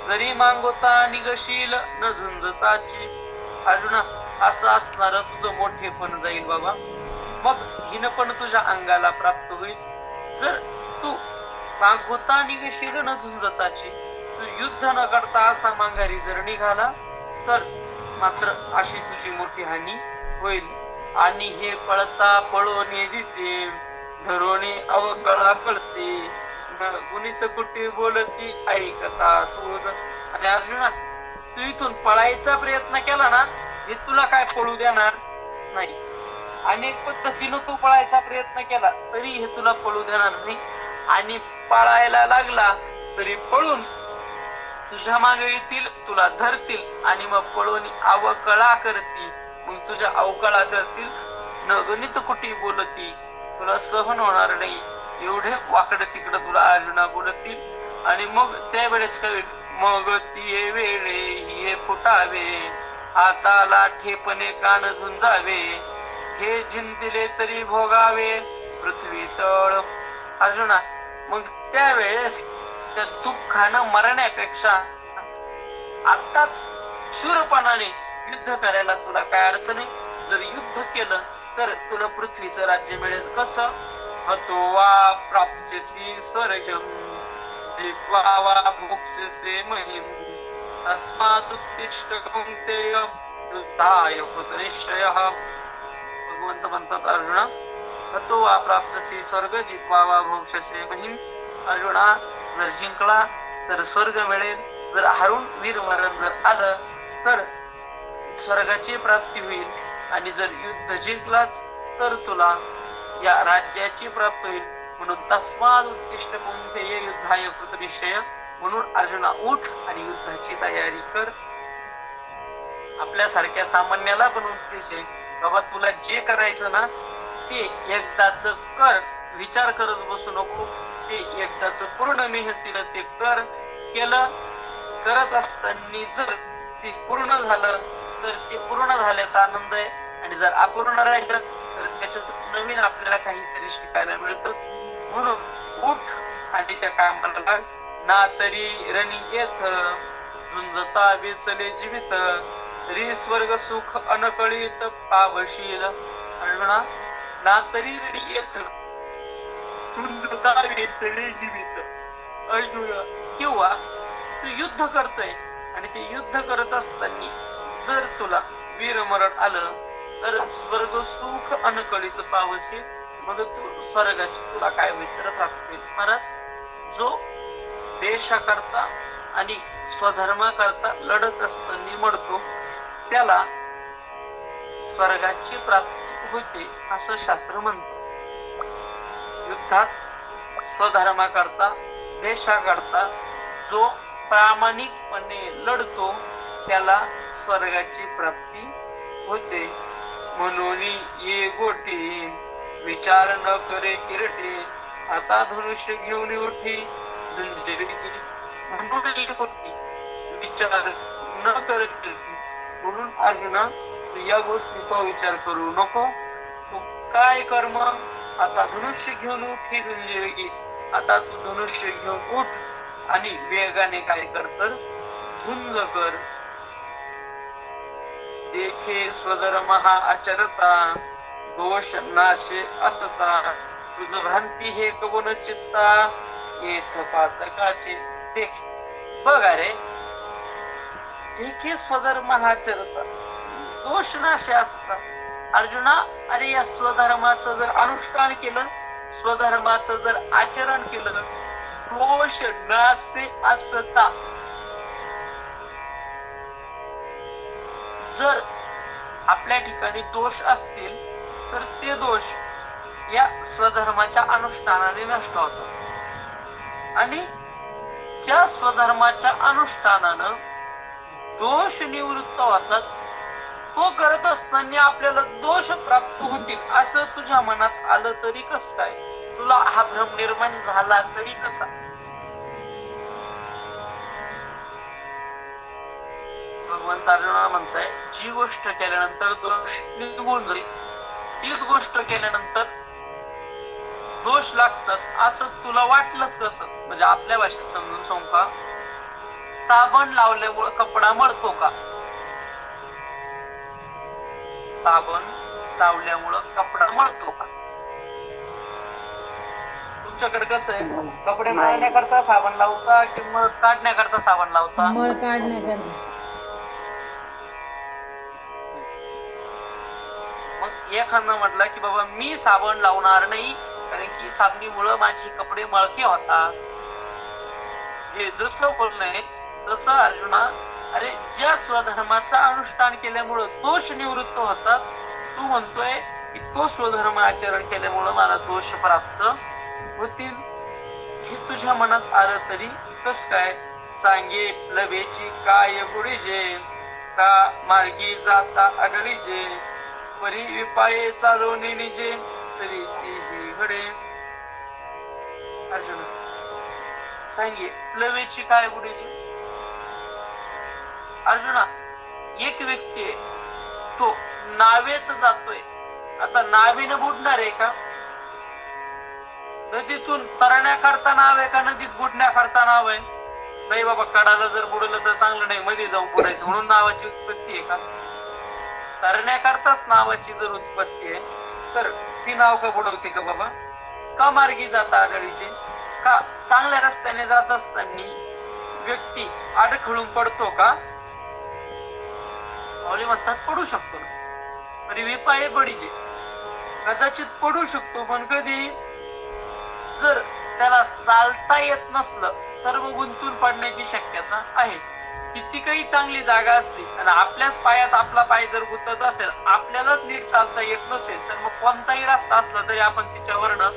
जरी मागोता निगशील न झंझताची. अर्जुना असं असणार तुझं मोठेपण जाईल बाबा, मग हिन पण तुझ्या अंगाला प्राप्त होईल. जर तू मागोता निगशील न झंझताची, तू युद्ध न करता असा माघारी जर निघाला तर मात्र अशी तुझी मोठी हानी होईल. आणि हे पळता पळून दिते धरोणी अवकळा कळते, गुणित कुठे बोलती ऐकता तूच. आणि अर्जुना तू इथून पळायचा प्रयत्न केला ना, हे तुला काय पळू देणार नाही. अनेक पद्धतीनं तू पळायचा प्रयत्न केला तरी हे तुला पळू देणार नाही. आणि पळायला लागला तरी पळून तुझ्या मागे येतील, तुला धरतील आणि मग पळून अवकळा करतील, मग तुझ्या अवकळा करतील. न गणित कुठे बोलती, तुला सहन होणार नाही एवढे वाकड तिकडं तुला अर्जुना बोलतील. आणि मग त्यावेळेस काय, मग ती वेळे हे फुटावे हाताला ठेपणे कान झुंजावे, हे जिंकले तरी भोगावे पृथ्वी तळ. अर्जुना मग त्यावेळेस त्या दुःखानं मरण्यापेक्षा आताच शूरपणाने युद्ध करायला तुला काय अडचण आहे. जर युद्ध केलं तर तुला पृथ्वीचं राज्य मिळेल. कसं, हतो वा प्राप्स्यसि स्वर्गं जित्वा वा भोक्ष्यसे महिम, तस्मादुत्तिष्ठ कौन्तेय युद्धाय कृतनिश्चयः. भगवंत म्हणतात अर्जुना, हतो वा प्राप्स्यसि स्वर्ग जित्वा वा भोक्ष्यसे महिम. अर्जुना जर जिंकला तर स्वर्ग मिळेल, जर हरून वीरमरण जर आलं तर स्वर्गाची प्राप्ती होईल. आणि जर युद्ध जिंकलाच तर तुला या राज्याची प्राप्ती होईल. म्हणून तस्माद उत्तिष्ठ कौन्तेय युद्धाय कृतनिश्चय. म्हणून अर्जुना उठ आणि युद्धाची तयारी कर. आपल्यासारख्या सामान्याला पण उद्देश आहे बाबा तुला जे करायचं ना ते एकदाच कर, विचार करत बसू नको, ते एकदाच पूर्ण मेहनतीनं ते कर. केलं, करत असताना जर ते पूर्ण झालं तर ते पूर्ण झाल्याचा आनंद आहे, आणि जर अपूर्ण राहिलं तर त्याच्यात नवीन आपल्याला काहीतरी शिकायला मिळतं. म्हणून उठ आणि त्या कामाला लाग. ना तरी रणी येथ झुंजता वेचले जीवित, री स्वर्ग सुख अनकळीत पावशील. अर्जुना, ना तरी रणी येथ झुंजता वेचले जीवित. अर्जुना, किंवा तू युद्ध करतोय आणि ते युद्ध करत असताना जर तुला वीरमरण आलं तर स्वर्ग सुख अनकळीत पावशी, मग तू स्वर्गाची तुला काय होईल तर प्राप्त होईल. महाराज, जो देशाकरता आणि स्वधर्माकरता लढत असताना मरतो त्याला स्वर्गाची प्राप्ती होते असं शास्त्र म्हणतं. युद्धात स्वधर्माकरता देशाकरता जो प्रामाणिकपणे लढतो त्याला स्वर्गाची प्राप्ती होते. म्हणून ये गोटी विचार न करे किरटे, आता धनुष्य घेऊन उठी झुंजे वेगी. म्हणून ये गोटी विचार न करे किरटे. म्हणून अर्जुना, तू या गोष्टीचा विचार करू नको. तू काय कर्म, आता धनुष्य घेऊन उठी झुंजे वेगी. आता तू धनुष्य घेऊन उठ आणि वेगाने काय कर तर झुंज कर. देखे स्वधर्म हा आचरता, दोष नाशे असता, तुझ भ्रांती हे कबून चित्ता, येथ पातकाचे. देख, बघ अरे, देखे स्वधर्म हा आचरता, दोष नाशे असता. अर्जुना, अरे या स्वधर्माचं जर अनुष्ठान केलं, स्वधर्माचं जर आचरण केलं, दोष नासे असता. जर आपल्या ठिकाणी दोष असतील तर ते दोष या स्वधर्माच्या अनुष्ठानाने नष्ट होतात. आणि ज्या स्वधर्माच्या अनुष्ठानानं दोष निवृत्त होतात, तो करत असताना आपल्याला दोष प्राप्त होतील असं तुझ्या मनात आलं तरी कसं काय? तुला हा भ्रम निर्माण झाला तरी कसा? भगवंत अर्जुनाला म्हणताय, जी गोष्ट केल्यानंतर दोष निघून जाईल तीच गोष्ट केल्यानंतर दोष लागतात असं तुला वाटलंच कसं? म्हणजे आपल्या भाषेत समजून सांगू का, साबण लावल्यामुळे कपडा मळतो का? साबण लावल्यामुळं कपडा मळतो का? तुमच्याकडे कसं आहे, कपडे मळण्याकरता साबण लावता की मळ काढण्याकरता साबण लावता? मळ काढण्याकरता. मग एखादं म्हटलं की बाबा मी साबण लावणार नाही कारण की साबणीमुळे माझे कपडे मळके होतात, हे जसं बोलणं तसं अर्जुना, अरे ज्या स्वधर्माचं अनुष्ठान केल्यामुळं दोष निवृत्त होतात, तू म्हणतोय की तो स्वधर्म आचरण केल्यामुळं मला दोष प्राप्त होतील. हे तुझ्या मनात आलं तरी कस काय? सांगे प्लवेची काय गुढीजे, का मार्गी जाता आढळीजे, परी विपाये चालवणे निजे, तरी तेही घडे. अर्जुन सांगे प्लवेची काय गुढीजे. अर्जुना, एक व्यक्ती आहे, तो नावेत जातोय. आता नावेनं बुडणार आहे का? नदीतून तरण्याकरता नाव आहे का नदीत बुडण्याकरता नाव आहे? नाही बाबा, कडाला जर बुडलं तर चांगलं नाही, मध्ये जाऊन बुडायचं म्हणून नावाची उत्पत्ती आहे का? तरण्याकरताच नावाची जर उत्पत्ती आहे तर ती नाव का बुडवते का बाबा? का मार्गी जाता आघाडीचे? का चांगल्या रस्त्याने जात असताना व्यक्ती अडखळून पडतो का? माऊली म्हणतात पडू शकतो ना, तरी विपाये पडीचे. कदाचित पडू शकतो, पण कधी जर त्याला चालता येत नसलं तर मग गुंतून पडण्याची शक्यता आहे. किती काही चांगली जागा असली आणि आपल्याच पायात आपला पाय जर गुंतत असेल, आपल्यालाच नीट चालता येत नसेल, तर मग कोणताही रस्ता असला तरी आपण तिच्यावरनं,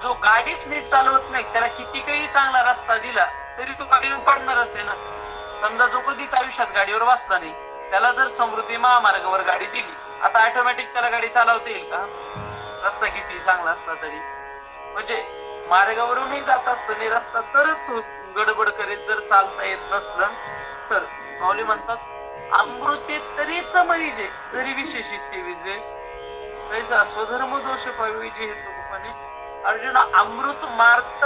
जो गाडीच नीट चालवत नाही त्याला किती काही चांगला रस्ता दिला तरी तो गाडीवर पडणारच आहे ना. समजा जो कधीच आयुष्यात गाडीवर बसला नाही त्याला जर समृद्धी महामार्गावर गाडी दिली, आता ऑटोमॅटिक त्याला गाडी चालवता येईल का? रस्ता किती चांगला असला तरी, म्हणजे मार्गावरूनही जात असताना रस्ता तरच गडबड करीत जर चालता येत नसलं तर माऊली म्हणतात अमृते तरीच म्हणजे जरी विशेषी सेविजे तैसा स्वधर्म दोष पाविजे हेतुपणे. अर्जुना अमृत मारत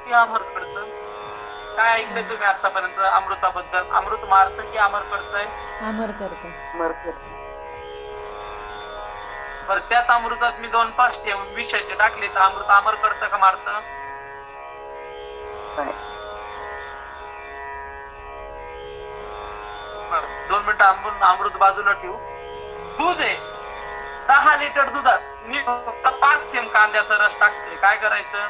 की अमर करत? काय ऐकलंय तुम्ही आतापर्यंत अमृताबद्दल? अमृत मारत की अमर करतय? अमर करतं. बरोबर. बरं त्याच अमृतात मी 2 पास विषयाचे टाकले तर अमृत अमर करतं का मारतं? काय? 2 मिनिटं अमृत बाजूला ठेवू. दूध आहे, 10 लिटर दुधात मी फक्त 5 थेंब कांद्याचा रस टाकते, काय करायचं?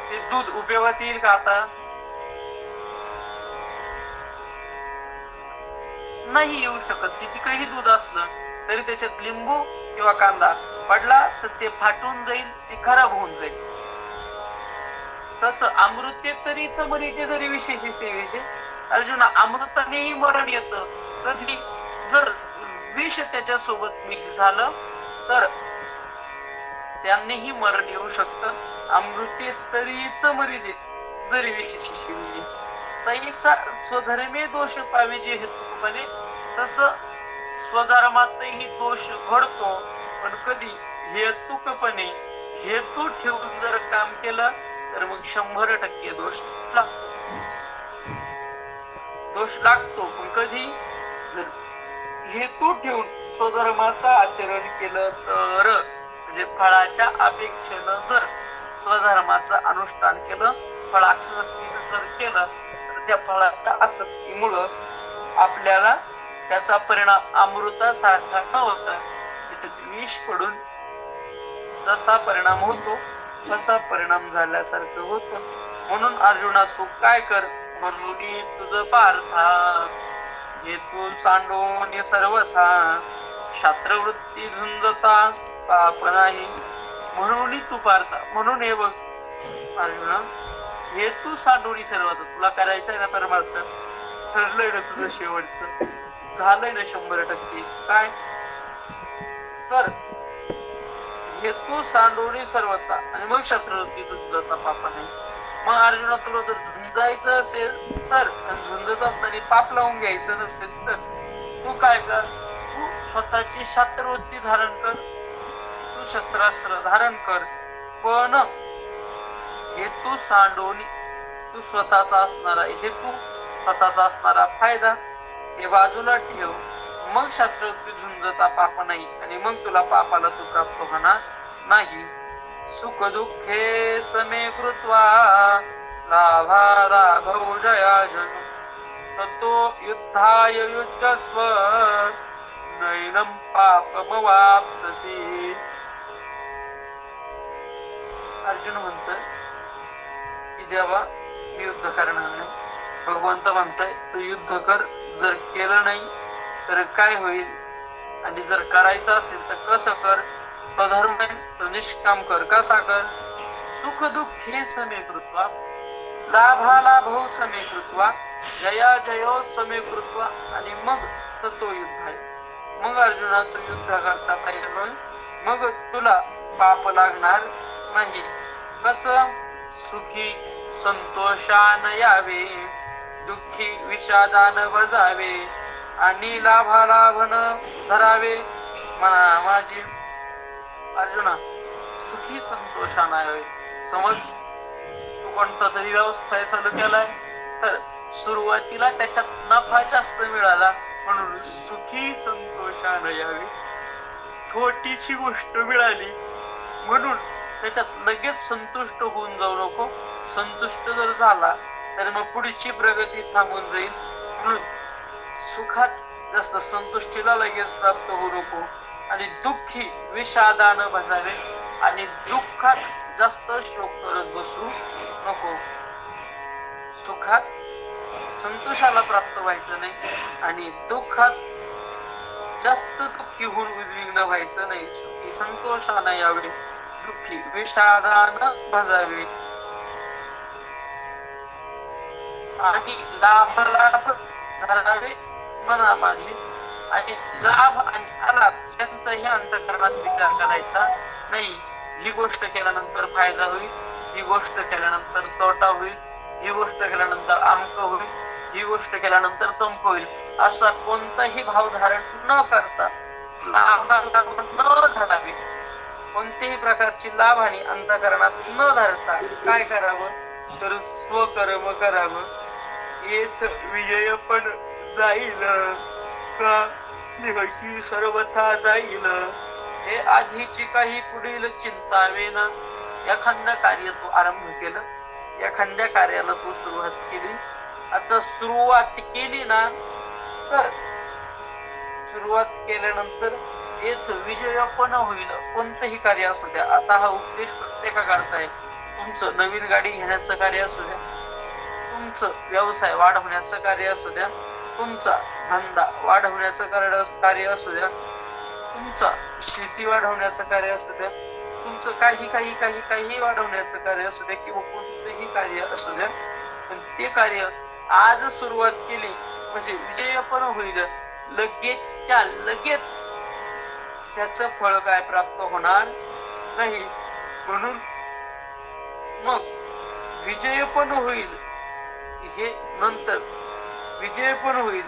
ते दूध उपयोगात येईल का आता? नाही येऊ शकत. किती काही दूध असलं तरी त्याच्यात लिंबू किंवा कांदा पडला तर ते फाटून जाईल, ते खराब होऊन जाईल. तसं अमृते तरीच मरीचे जरी विशेष सेवेचे. अर्जुना अमृतानेही मरण येतं कधी जर विष त्याच्या सोबत मिक्स झालं तर त्यांनीही मरण येऊ शकतं. अमृते तरीच मरीजे जरी विशेष सेवेचे तैसा स्वधर्मे दोष पाविजे हेतुपणे. तसं स्वधर्मातही दोष घडतो पण कधी हेतुकपणे हेतू ठेवून जर काम केलं तर मग 100% दोष लागतो. दोष लागतो पण कधी जर हेतू ठेवून स्वधर्माचं आचरण केलं तर, म्हणजे फळाच्या अपेक्षेनं जर स्वधर्माचं अनुष्ठान केलं, फळासक्तीचं जर केलं तर त्या फळाच्या आसक्तीमुळं आपल्याला त्याचा परिणाम अमृतासारखा न होता त्याच्यात विष पडून जसा परिणाम होतो तसा परिणाम झाल्यासारखं होतं. म्हणून अर्जुना तू काय कर? म्हणून तुझं पार्था हे तू सांडून सर्वथा शास्त्रवृत्ती झुंजता पाप नाही. म्हणून तू पार्था, म्हणून हे बघ अर्जुना, हे तू सांडून सर्वथा तुला करायचंय ना परमार्थ, ठरलंय ना तुझं शेवटचं, झालंय ना 100%. काय तर हे तू सांडून सर्वथा आणि मग शत्रुवृत्ती झुंजता पाप नाही. मग अर्जुना तुला जर झुंजायचं असेल तर, झुंजत असताना पाप लावून घ्यायचं नसेल तर तू काय कर? तू स्वतःची शास्त्रवृत्ती धारण कर, तू शस्त्रास्त्र धारण कर, पण हेतू सांडून तू स्वतःचा असणारा हेतू, स्वतःचा असणारा फायदा हे बाजूला ठेव. मग शास्त्रवृत्ती झुंजता पाप नाही आणि मग तुला पापाला तू प्राप्त होणार नाही. सुख दुःखे समे कृत्वा लाभा राघव जया जन ततो युद्धाय युज्यस्व नैनम पापमवाप्स्यसि. अर्जुन म्हणतोय की देवा युद्ध करणार नाही. भगवंत म्हणताय तू युद्ध कर, जर केलं नाही तर काय होईल, आणि जर करायचं असेल तर कसं कर? स्वधर्म तर निष्काम कर. कसा कर? सुख दुःखे समे कृत्वा लाभा लाभो समे कृत्वा जया जयो समे कृत्वा आणि मग तो युद्ध आहे. मग अर्जुना तू युद्ध करता तयार, मग तुला पाप लागणार नाही. कसं? सुखी संतोषान यावे, दुःखी विषादान बजावे आणि लाभालाभन धरावे म्हणा माझी. अर्जुना सुखी संतोषानं यावे. समज तू कोणता तरी व्यवसाय चालू केलाय तर सुरुवातीला त्याच्यात नफा जास्त मिळाला म्हणून सुखी संतोषानं यावे. छोटीशी गोष्ट मिळाली म्हणून त्याच्यात लगेच संतुष्ट होऊन जाऊ नको. संतुष्ट जर झाला तर मग पुढची प्रगती थांबून जाईल. म्हणून सुखात जास्त संतुष्टीला लगेच प्राप्त होऊ नको आणि दुःखी विषादानं बसावे आणि दुःखात जास्त शोक करत बसू नको. सुखात संतोषाला प्राप्त व्हायचं नाही आणि दुःखात जास्त दुःखी होऊन उद्विग्न व्हायचं नाही. सुखी संतोषानं यावे, दुःखी विषादानं भजावे. आणि लाभ लाभ धरावे मना माझे, आणि लाभ आणि अलाभ यांचाही अंतःकरणात विचार करायचा नाही. ही गोष्ट केल्यानंतर फायदा होईल, ही गोष्ट केल्यानंतर तोटा होईल, ही गोष्ट केल्यानंतर आमक होईल, ही गोष्ट केल्यानंतर तमक होईल, असा कोणताही भाव धारण न करता लाभाला न धरावे, कोणत्याही प्रकारची लाभ आणि अंतःकरणात न धरता काय करावं तर स्वकर्म करावं. हेच विजय पण जाईल का निहशी सर्वथा जाईल, हे आधीची काही पुढील चिंतावेना. एखाद्या कार्य तू आरंभ केलं, एखाद्या कार्याला तू सुरुवात केली, आता सुरुवात केली ना तर सुरुवात केल्यानंतर हेच विजय पण होईल. कोणतंही कार्य असू द्या. आता हा उपदेश प्रत्येकाकरता आहे. तुमचं नवीन गाडी घेण्याचं कार्य असू द्या, तुमचं व्यवसाय वाढवण्याचं कार्य असू द्या, तुमचा धंदा वाढवण्याचं कार्य असू द्या, तुमचा शेती वाढवण्याचं कार्य असू द्या, तुमचं काही वाढवण्याचं कार्य असू द्या, किंवा कोणतंही कार्य असू द्या, पण ते कार्य आज सुरुवात केली म्हणजे विजय पण होईल. लगेचच्या लगेच त्याचं फळ काय प्राप्त होणार नाही. म्हणून मग विजय पण होईल, हे नंतर विजय पण होईल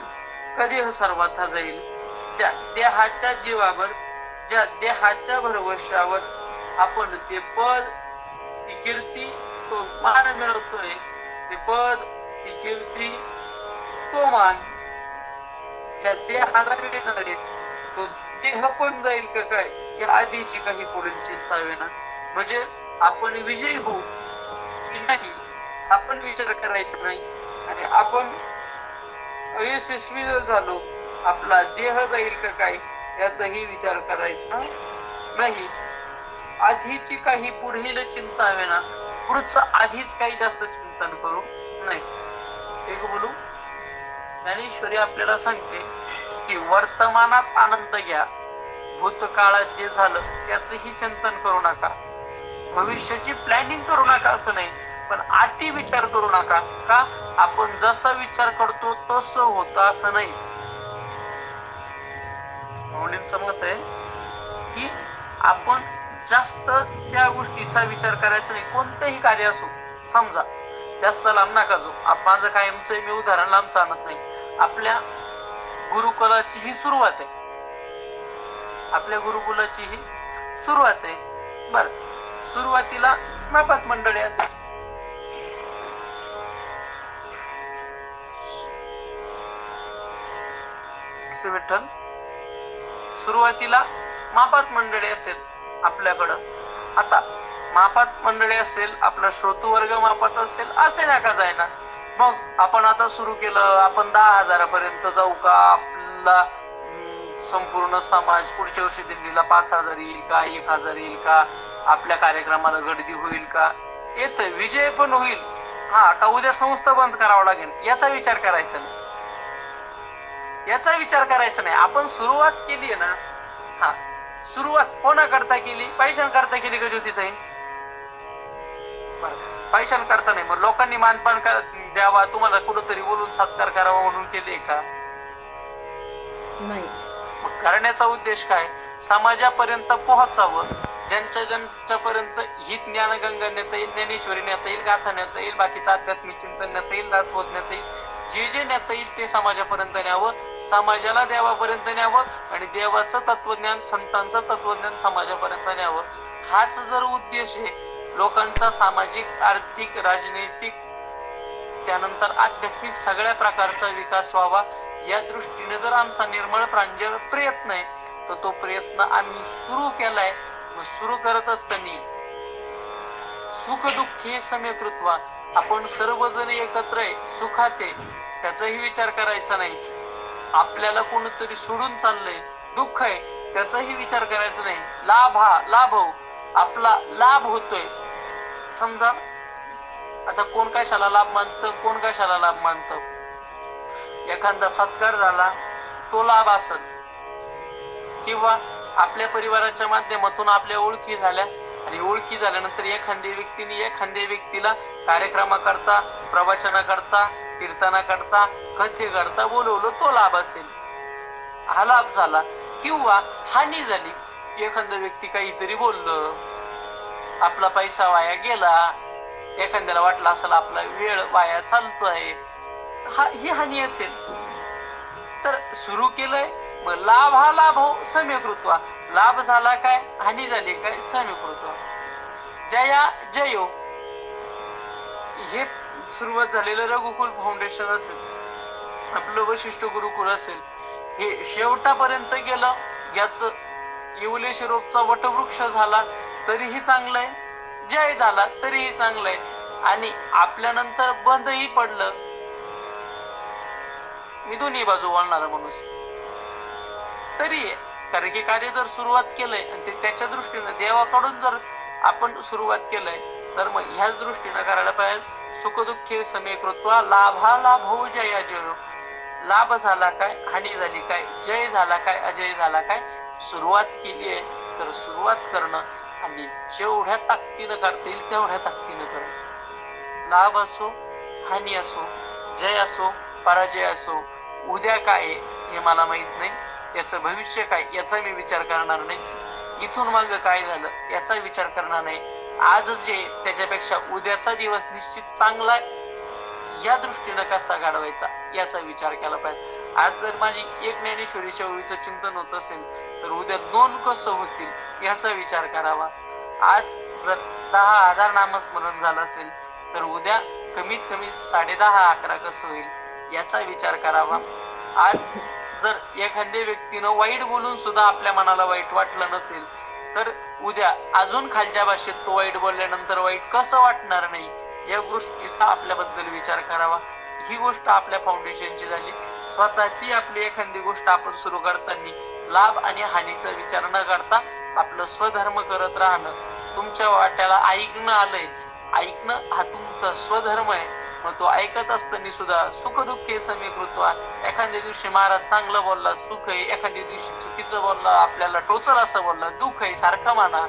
कधी सर्वात जाईल. ज्या देहाच्या जीवावर, ज्या देहाच्या भरवशावर आपण ते पद, ती कीर्ती, तो मान मिळवतोय, ते पद, ती कीर्ती, तो मान ज्या देहाला मिळणार आहे, तो देह पण जाईल का काय या आधीची काही पुढील चिंता विना. म्हणजे आपण विजयी होऊ की नाही आपण विचार करायचा नाही, आणि आपण अयशस्वी झालो आपला देह जाईल का काय याचाही विचार करायचा नाही. आधीची काही पुढील चिंता विना, पुढचं आधीच काही जास्त चिंतन करू नाही. एक बोलू, ज्ञानेश्वरी आपल्याला सांगते की वर्तमानात आनंद घ्या, भूतकाळात जे झालं त्याचंही चिंतन करू नका, भविष्याची प्लॅनिंग करू नका असं नाही, पण अति विचार करू नका. का आपण जसा विचार करतो तसं होतं असं नाही. मौलींचं मत आहे की आपण जास्त त्या गोष्टीचा विचार करायचा नाही. कोणतंही कार्य असो, समजा जास्त लांब नका जाऊ. माझं कायमचं मी उदाहरण लांबच आणत नाही. आपल्या गुरुकुलाची ही सुरुवात आहे, आपल्या गुरुकुलाची ही सुरुवात आहे. बर, सुरुवातीला मापात मंडळी असेल, विठ्ठल, सुरुवातीला मापात मंडळी असेल आपल्याकडं. आता मापात मंडळी असेल, आपला श्रोतृवर्ग मापात असेल, असे नका जायना. मग आपण आता सुरू केलं, आपण 10,000 पर्यंत जाऊ का, आपला संपूर्ण समाज पुढच्या वर्षी दिल्लीला 5,000 येईल का, 1,000 येईल का, आपल्या कार्यक्रमाला गर्दी होईल का, येत विजय पण होईल हा का उद्या संस्था बंद करावं लागेल याचा विचार करायचा नाही, याचा विचार करायचा नाही. आपण सुरुवात केली ना, हा सुरुवात कोणाकरता केली, पैशांकरता केली का ज्योतिताई? पैशांकरता नाही. मग लोकांनी मानपान द्यावा, तुम्हाला कुठंतरी बोलून सत्कार करावा म्हणून केले का? नाही. मग करण्याचा उद्देश काय, समाजापर्यंत पोहोचावं, ज्यांच्यापर्यंत ही ज्ञानगंगा नेता येईल, ज्ञानेश्वरी नेता येईल, गाथा नेता येईल, बाकीचं आध्यात्मिक चिंतन नेता येईल, दासबोध नेता येईल, जे नेता येईल ते समाजापर्यंत न्यावं, समाजाला देवापर्यंत न्यावं, आणि देवाचं तत्वज्ञान, संतांचं तत्वज्ञान समाजापर्यंत न्यावं. हाच जर उद्देश आहे, लोकांचा सामाजिक, आर्थिक, राजनैतिक, त्यानंतर आध्यात्मिक सगळ्या प्रकारचा विकास व्हावा, या दृष्टीने जर आमचा निर्मळ प्रांजळ प्रयत्न आहे, तर तो प्रयत्न आम्ही सुरू केलाय. सुरू करत असताना सुख दुःखे समेतृत्वा, आपण सर्वजण एकत्र आहे, सुखात आहे, त्याचाही विचार करायचा नाही. आपल्याला कोणतरी सोडून चाललंय, दुःख आहे, त्याचाही विचार करायचा नाही. लाभ हो, आपला लाभ होतोय. समजा आता कोण कशाला लाभ मानतं, कोण कशाला लाभ मानतं. एखादा सत्कार झाला तो लाभ असत, किंवा आपल्या परिवाराच्या माध्यमातून आपल्या ओळखी झाल्या आणि ओळखी झाल्यानंतर एखाद्या व्यक्तीला कार्यक्रमाकरता, प्रवचनाकरता, कीर्तनाकरता, कथेकरता बोलवलं, तो लाभ असेल, हा लाभ झाला. किंवा हानी झाली, एखादा व्यक्ती काहीतरी बोललं, आपला पैसा वाया गेला, एखाद्याला वाटलं असेल आपला वेळ वाया चालतोय, ही हानी असेल. तर सुरू केलंय, मग लाभ हा लाभ हो सम्यकृत्वा, लाभ झाला काय, हानी झाली काय, सम्यकृत्वा. जया जयो, हे सुरुवात झालेलं रघुकुल फाउंडेशन असेल, आपलं वशिष्ठ गुरुकुल असेल, हे शेवटापर्यंत गेलं, याच येवलेश्वरोपचा वटवृक्ष झाला तरीही चांगलंय, जय झाला तरीही चांगलंय, आणि आपल्यानंतर बंदही पडलं, मी दोन्ही बाजू बोलणारा माणूस तरी, कारण की कार्य जर सुरुवात केलंय आणि ते त्याच्या दृष्टीनं देवाकडून जर आपण सुरुवात केलंय, तर मग ह्याच दृष्टीनं करायला पाहिजे. सुखदुःखे समेकृत्वा, लाभा लाभ हो जया जयो, लाभ झाला काय, हानी झाली काय, जय झाला काय, अजय झाला काय, सुरुवात केली आहे तर सुरुवात करणं, आणि जेवढ्या ताकदीनं करता येईल तेवढ्या ताकदीनं करणं. लाभ असो, हानी असो, जय असो, पराजय असो, उद्या काय हे मला माहित नाही, याचं भविष्य काय याचा मी विचार करणार नाही, इथून माग काय झालं याचा विचार करणार नाही, आज जे त्याच्यापेक्षा उद्याचा दिवस निश्चित चांगला या दृष्टीनं कसा घडवायचा याचा विचार केला पाहिजे. आज जर माझी एक ज्ञानेश्वरीच्या ओळीचं चिंतन होत असेल तर उद्या 2 कसं होतील याचा विचार करावा. आज जर 10,000 नामस्मरण झालं असेल तर उद्या कमीत कमी 10.5-11 कसं होईल याचा विचार करावा. आज जर एखाद्या व्यक्तीनं वाईट बोलून सुद्धा आपल्या मनाला वाईट वाटलं नसेल तर उद्या अजून खालच्या भाषेत तो वाईट बोलल्यानंतर वाईट कसं वाटणार नाही या गोष्टीचा आपल्याबद्दल विचार करावा. ही गोष्ट आपल्या फाउंडेशनची झाली. स्वतःची आपली एखादी गोष्ट आपण सुरू करताना लाभ आणि हानीचा विचार न करता आपलं स्वधर्म करत राहणं. तुमच्या वाट्याला ऐकणं आलंय, ऐकणं हा तुमचा स्वधर्म आहे, मग तो ऐकत असताना सुद्धा सुख दुःखे समीकृत्वा. एखाद्या दिवशी महाराज चांगलं बोलला, सुख आहे, एखाद्या दिवशी चुकीचं बोलला, आपल्याला टोचल असं बोलला, दुःख आहे, सारखं माना.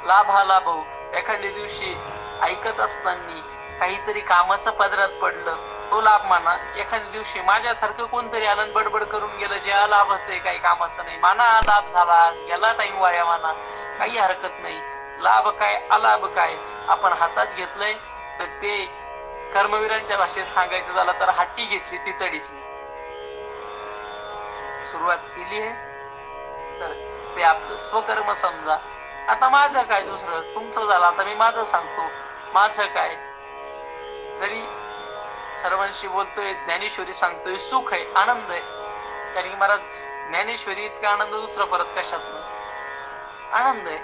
लाभ हा लाभ हो. एखाद्या दिवशी ऐकत असताना काहीतरी कामाचं पदरात पडलं, तो लाभ माना. एखाद्या दिवशी माझ्यासारखं कोणतरी आलं बडबड करून गेलं, जे अलाभच आहे, काही कामाचं नाही, माना. लाभ झाला, आज गेला टाइम वाया, माना, काही हरकत नाही. लाभ काय अलाभ काय आपण हातात घेतलंय तर ते कर्मवीरांच्या भाषेत सांगायचं झालं तर हाती घेतली ती तडीच नाही. सुरुवात केली आहे तर ते आपलं स्वकर्म समजा. आता माझं काय, दुसरं तुमचं झालं, आता मी माझं सांगतो. माझं काय, जरी सर्वांशी बोलतोय, ज्ञानेश्वरी सांगतोय, सुख आहे, आनंद आहे, कारण की मला ज्ञानेश्वरी इतका आनंद दुसरा परत कशात नाही, आनंद आहे.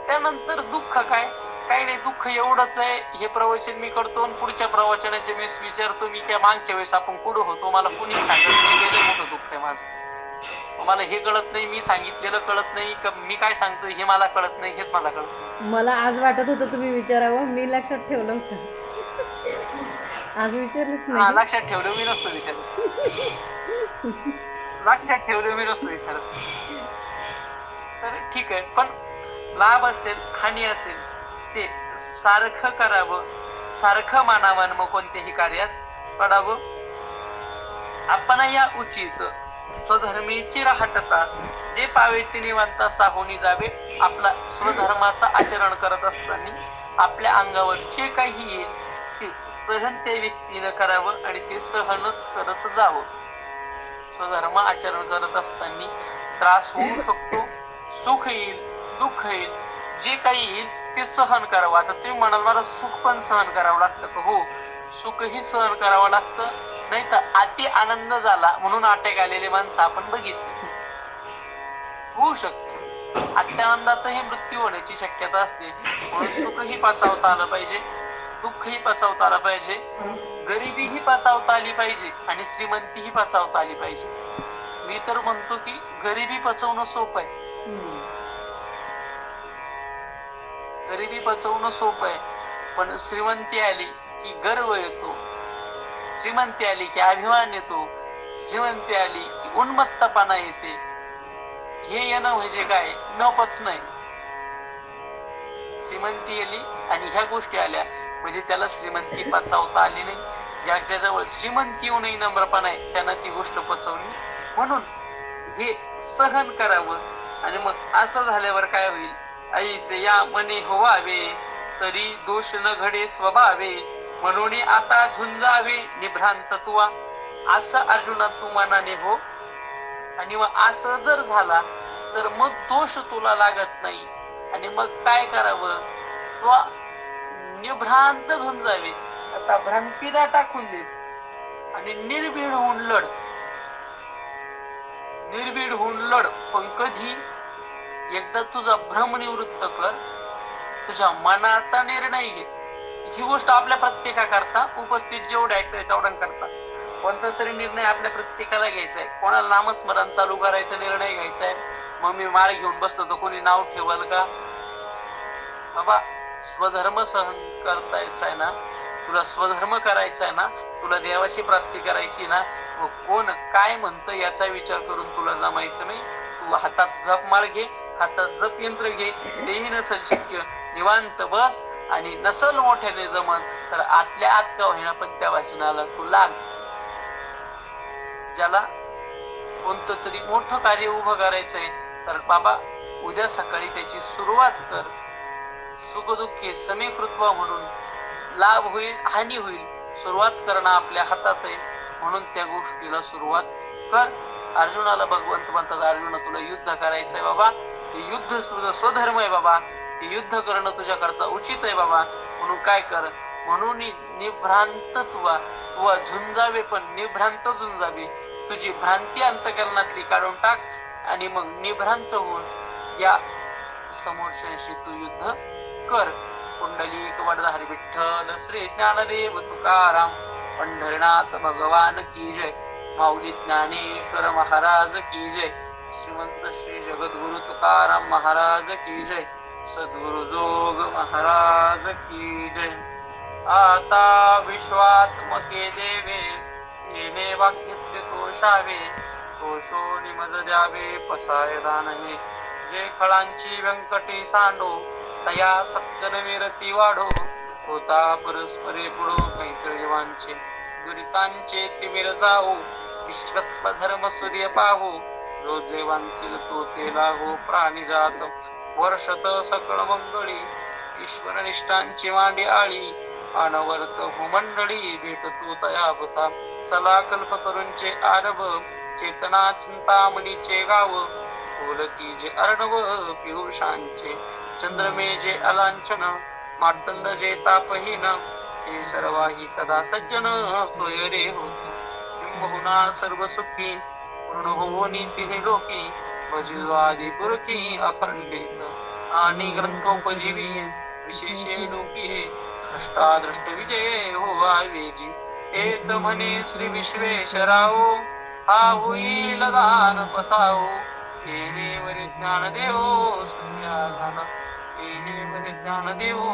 त्यानंतर दुःख काय, काही नाही, दुःख एवढंच आहे. हे प्रवचन मी करतो आणि पुढच्या प्रवचनाचे मी विचारतो, मी त्या मागच्या वेळेस आपण कुठं होतो मला कुणीच सांगत नाही, गेले मोठं दुःख आहे माझं. मला हे कळत नाही, मी सांगितलेलं कळत नाही, मी काय सांगतो हे मला कळत नाही, हेच मला कळत नाही. मला आज वाटत होतं तुम्ही विचारावं, मी लक्षात ठेवलं होतं, आज विचारलंच नाही. लक्षात ठेवलं मी नसतो विचारत, लक्षात ठेवलं मी नसतो विचारत. तर ठीक आहे, पण लाभ असेल हानी असेल ते सारखं करावं, सारखं मानावं, मग कोणत्याही कार्यात पडावं. आपण या उचित स्वधर्मीची राहटता, जे पावे तिने म्हणता साहोनी जावे. आपला स्वधर्माचा आचरण करत असताना आपल्या अंगावर जे काही येईल ते सहन त्या व्यक्तीनं करावं आणि ते सहनच करत जावं. स्वधर्म आचरण करत असताना त्रास होऊ शकतो, सुख येईल, दुःख येईल, जे काही येईल ते सहन करावं. आता तुम्ही म्हणाल मला सुख पण सहन करावं लागतं का? हो, सुखही सहन करावं लागतं. नाही तर अति आनंद झाला म्हणून अटॅक आलेले माणसं आपण बघितले, होऊ शकते. अत्यानंदातही मृत्यू होण्याची शक्यता असते, म्हणून सुखही पचावता आलं पाहिजे, दुःखही पचावता आलं पाहिजे, गरिबीही पचावता आली पाहिजे आणि श्रीमंतीही पचावता आली पाहिजे. मी तर म्हणतो की गरिबी पचवणं सोपं आहे, गरिबी पचवणं सोपं आहे, पण श्रीमंती आली की गर्व येतो, श्रीमंती आली की अभिमान येतो, श्रीमंती आली की उन्मत्तपणा येते. हे येणं म्हणजे काय, न पचणं. श्रीमंती आली आणि ह्या गोष्टी आल्या म्हणजे त्याला श्रीमंती पचवता आली नाही. ज्याच्याजवळ श्रीमंती येऊनही नम्रपणा आहे त्यानं ती गोष्ट पचवली. म्हणून हे सहन करावं. आणि मग असं झाल्यावर काय होईल, ऐसे या मने होवावे तरी दोष न घडे स्वभावे, म्हणून आता झुंजावे निभ्रांत तुवा. असं अर्जुना तू मनाने हो. आणि मग असं जर झाला तर मग दोष तुला लागत नाही. आणि मग काय करावं, तो निभ्रांत झुंजावे. आता भ्रांतीला टाकून दे आणि निर्भीड होऊन लढ. निर्भीड होऊन लढ. पण कधी एकदा तुझा भ्रम निवृत्त कर, तुझ्या मनाचा निर्णय घे. ही गोष्ट आपल्या प्रत्येकाकरता उपस्थित जेवढे ऐकतोय तेवढ्यांकरता कोणता तरी निर्णय आपल्या प्रत्येकाला घ्यायचा आहे. कोणाला नामस्मरण चालू करायचा निर्णय घ्यायचा आहे. मग मी माळ घेऊन बसतो तर कोणी नाव ठेवल का? बाबा स्वधर्म सहन करता यायचा आहे ना, तुला स्वधर्म करायचा आहे ना, तुला देवाची प्राप्ती करायची ना, मग कोण काय म्हणतं याचा विचार करून तुला जमायचं नाही. तू हातात जपमाळ घे, हातात जप यंत्र घे, तेही नसेल शक्य निवांत बस. आणि नसल मोठ्याने जमन तर आतल्या आत का होईना पण त्या वाचनाला तू लाग. ज्याला कोणतं तरी मोठं कार्य उभं करायचंय तर बाबा उद्या सकाळी त्याची सुरुवात कर. सुखदुःखी समीकृत्व म्हणून लाभ होईल हानी होईल, सुरुवात करणं आपल्या हातात आहे. म्हणून त्या गोष्टीला सुरुवात कर. अर्जुनाला भगवंत म्हणतात, अर्जुना तुला युद्ध करायचंय बाबा, ते युद्ध तुझं स्वधर्म आहे बाबा, ते युद्ध करणं तुझ्याकरता उचित आहे बाबा. म्हणून काय कर, म्हणून निभ्रांत तुवा तुवा झुंजावे, पण निभ्रांत झुंजावे. तुझी भ्रांती अंतकरणातली काढून टाक आणि मग निभ्रांत होऊन या समोरच्याशी तू युद्ध कर. कुंडलिक वरदाहरी विठ्ठल श्री ज्ञानदेव तुकाराम पंढरनाथ भगवान की जय. माऊली ज्ञानेश्वर महाराज की जय. श्रीमंत श्री जगद्गुरु तुकाराम महाराज की जय. सद्गुरु जोग महाराज की जय. आता विश्वात्मके देवे येणे वाक्य तोषावे, तोषो निमज द्यावे पसाय दानहे. जे खळांची व्यंकटी सांडो तया सत्कर्मरती वाढो, होता परस्परे पुढो कैत्रजीवांचे दुरितांचे तिमिर जाओ. विश्वस्व धर्म सूर्य पाहो, जो जेवांचे तो ते लाहो. प्राणी जात वर्षत सकळ मंगळी, ईश्वर निष्ठांची मांडी आळी. अनवर्त भूमंडळी भेटतो तया होता, चला कल्पतरूंचे आरभ. चेतना चिंतामणीचे गाव, बोलती जे अर्णव पियुषांचे. चंद्रमे जे अलांछन, मार्तंड जे तापहीन. हे सर्वाही सदा सज्जन सोय रे होती. किंबहुना सर्व सुखी पूर्ण होनी तिहे लोकी. भजिवादी पुरखी अखंडित आणि ग्रंथोपजीवी. विशेषे लोकी हे दृष्टादृष्ट विजय हो आवेजी. हेच म्हणे श्री विश्वेश्वराओ, हा होईल दान पसाओ. येणे वरी ज्ञान देवो संज्ञा घाला, येणे वरी ज्ञान देवो.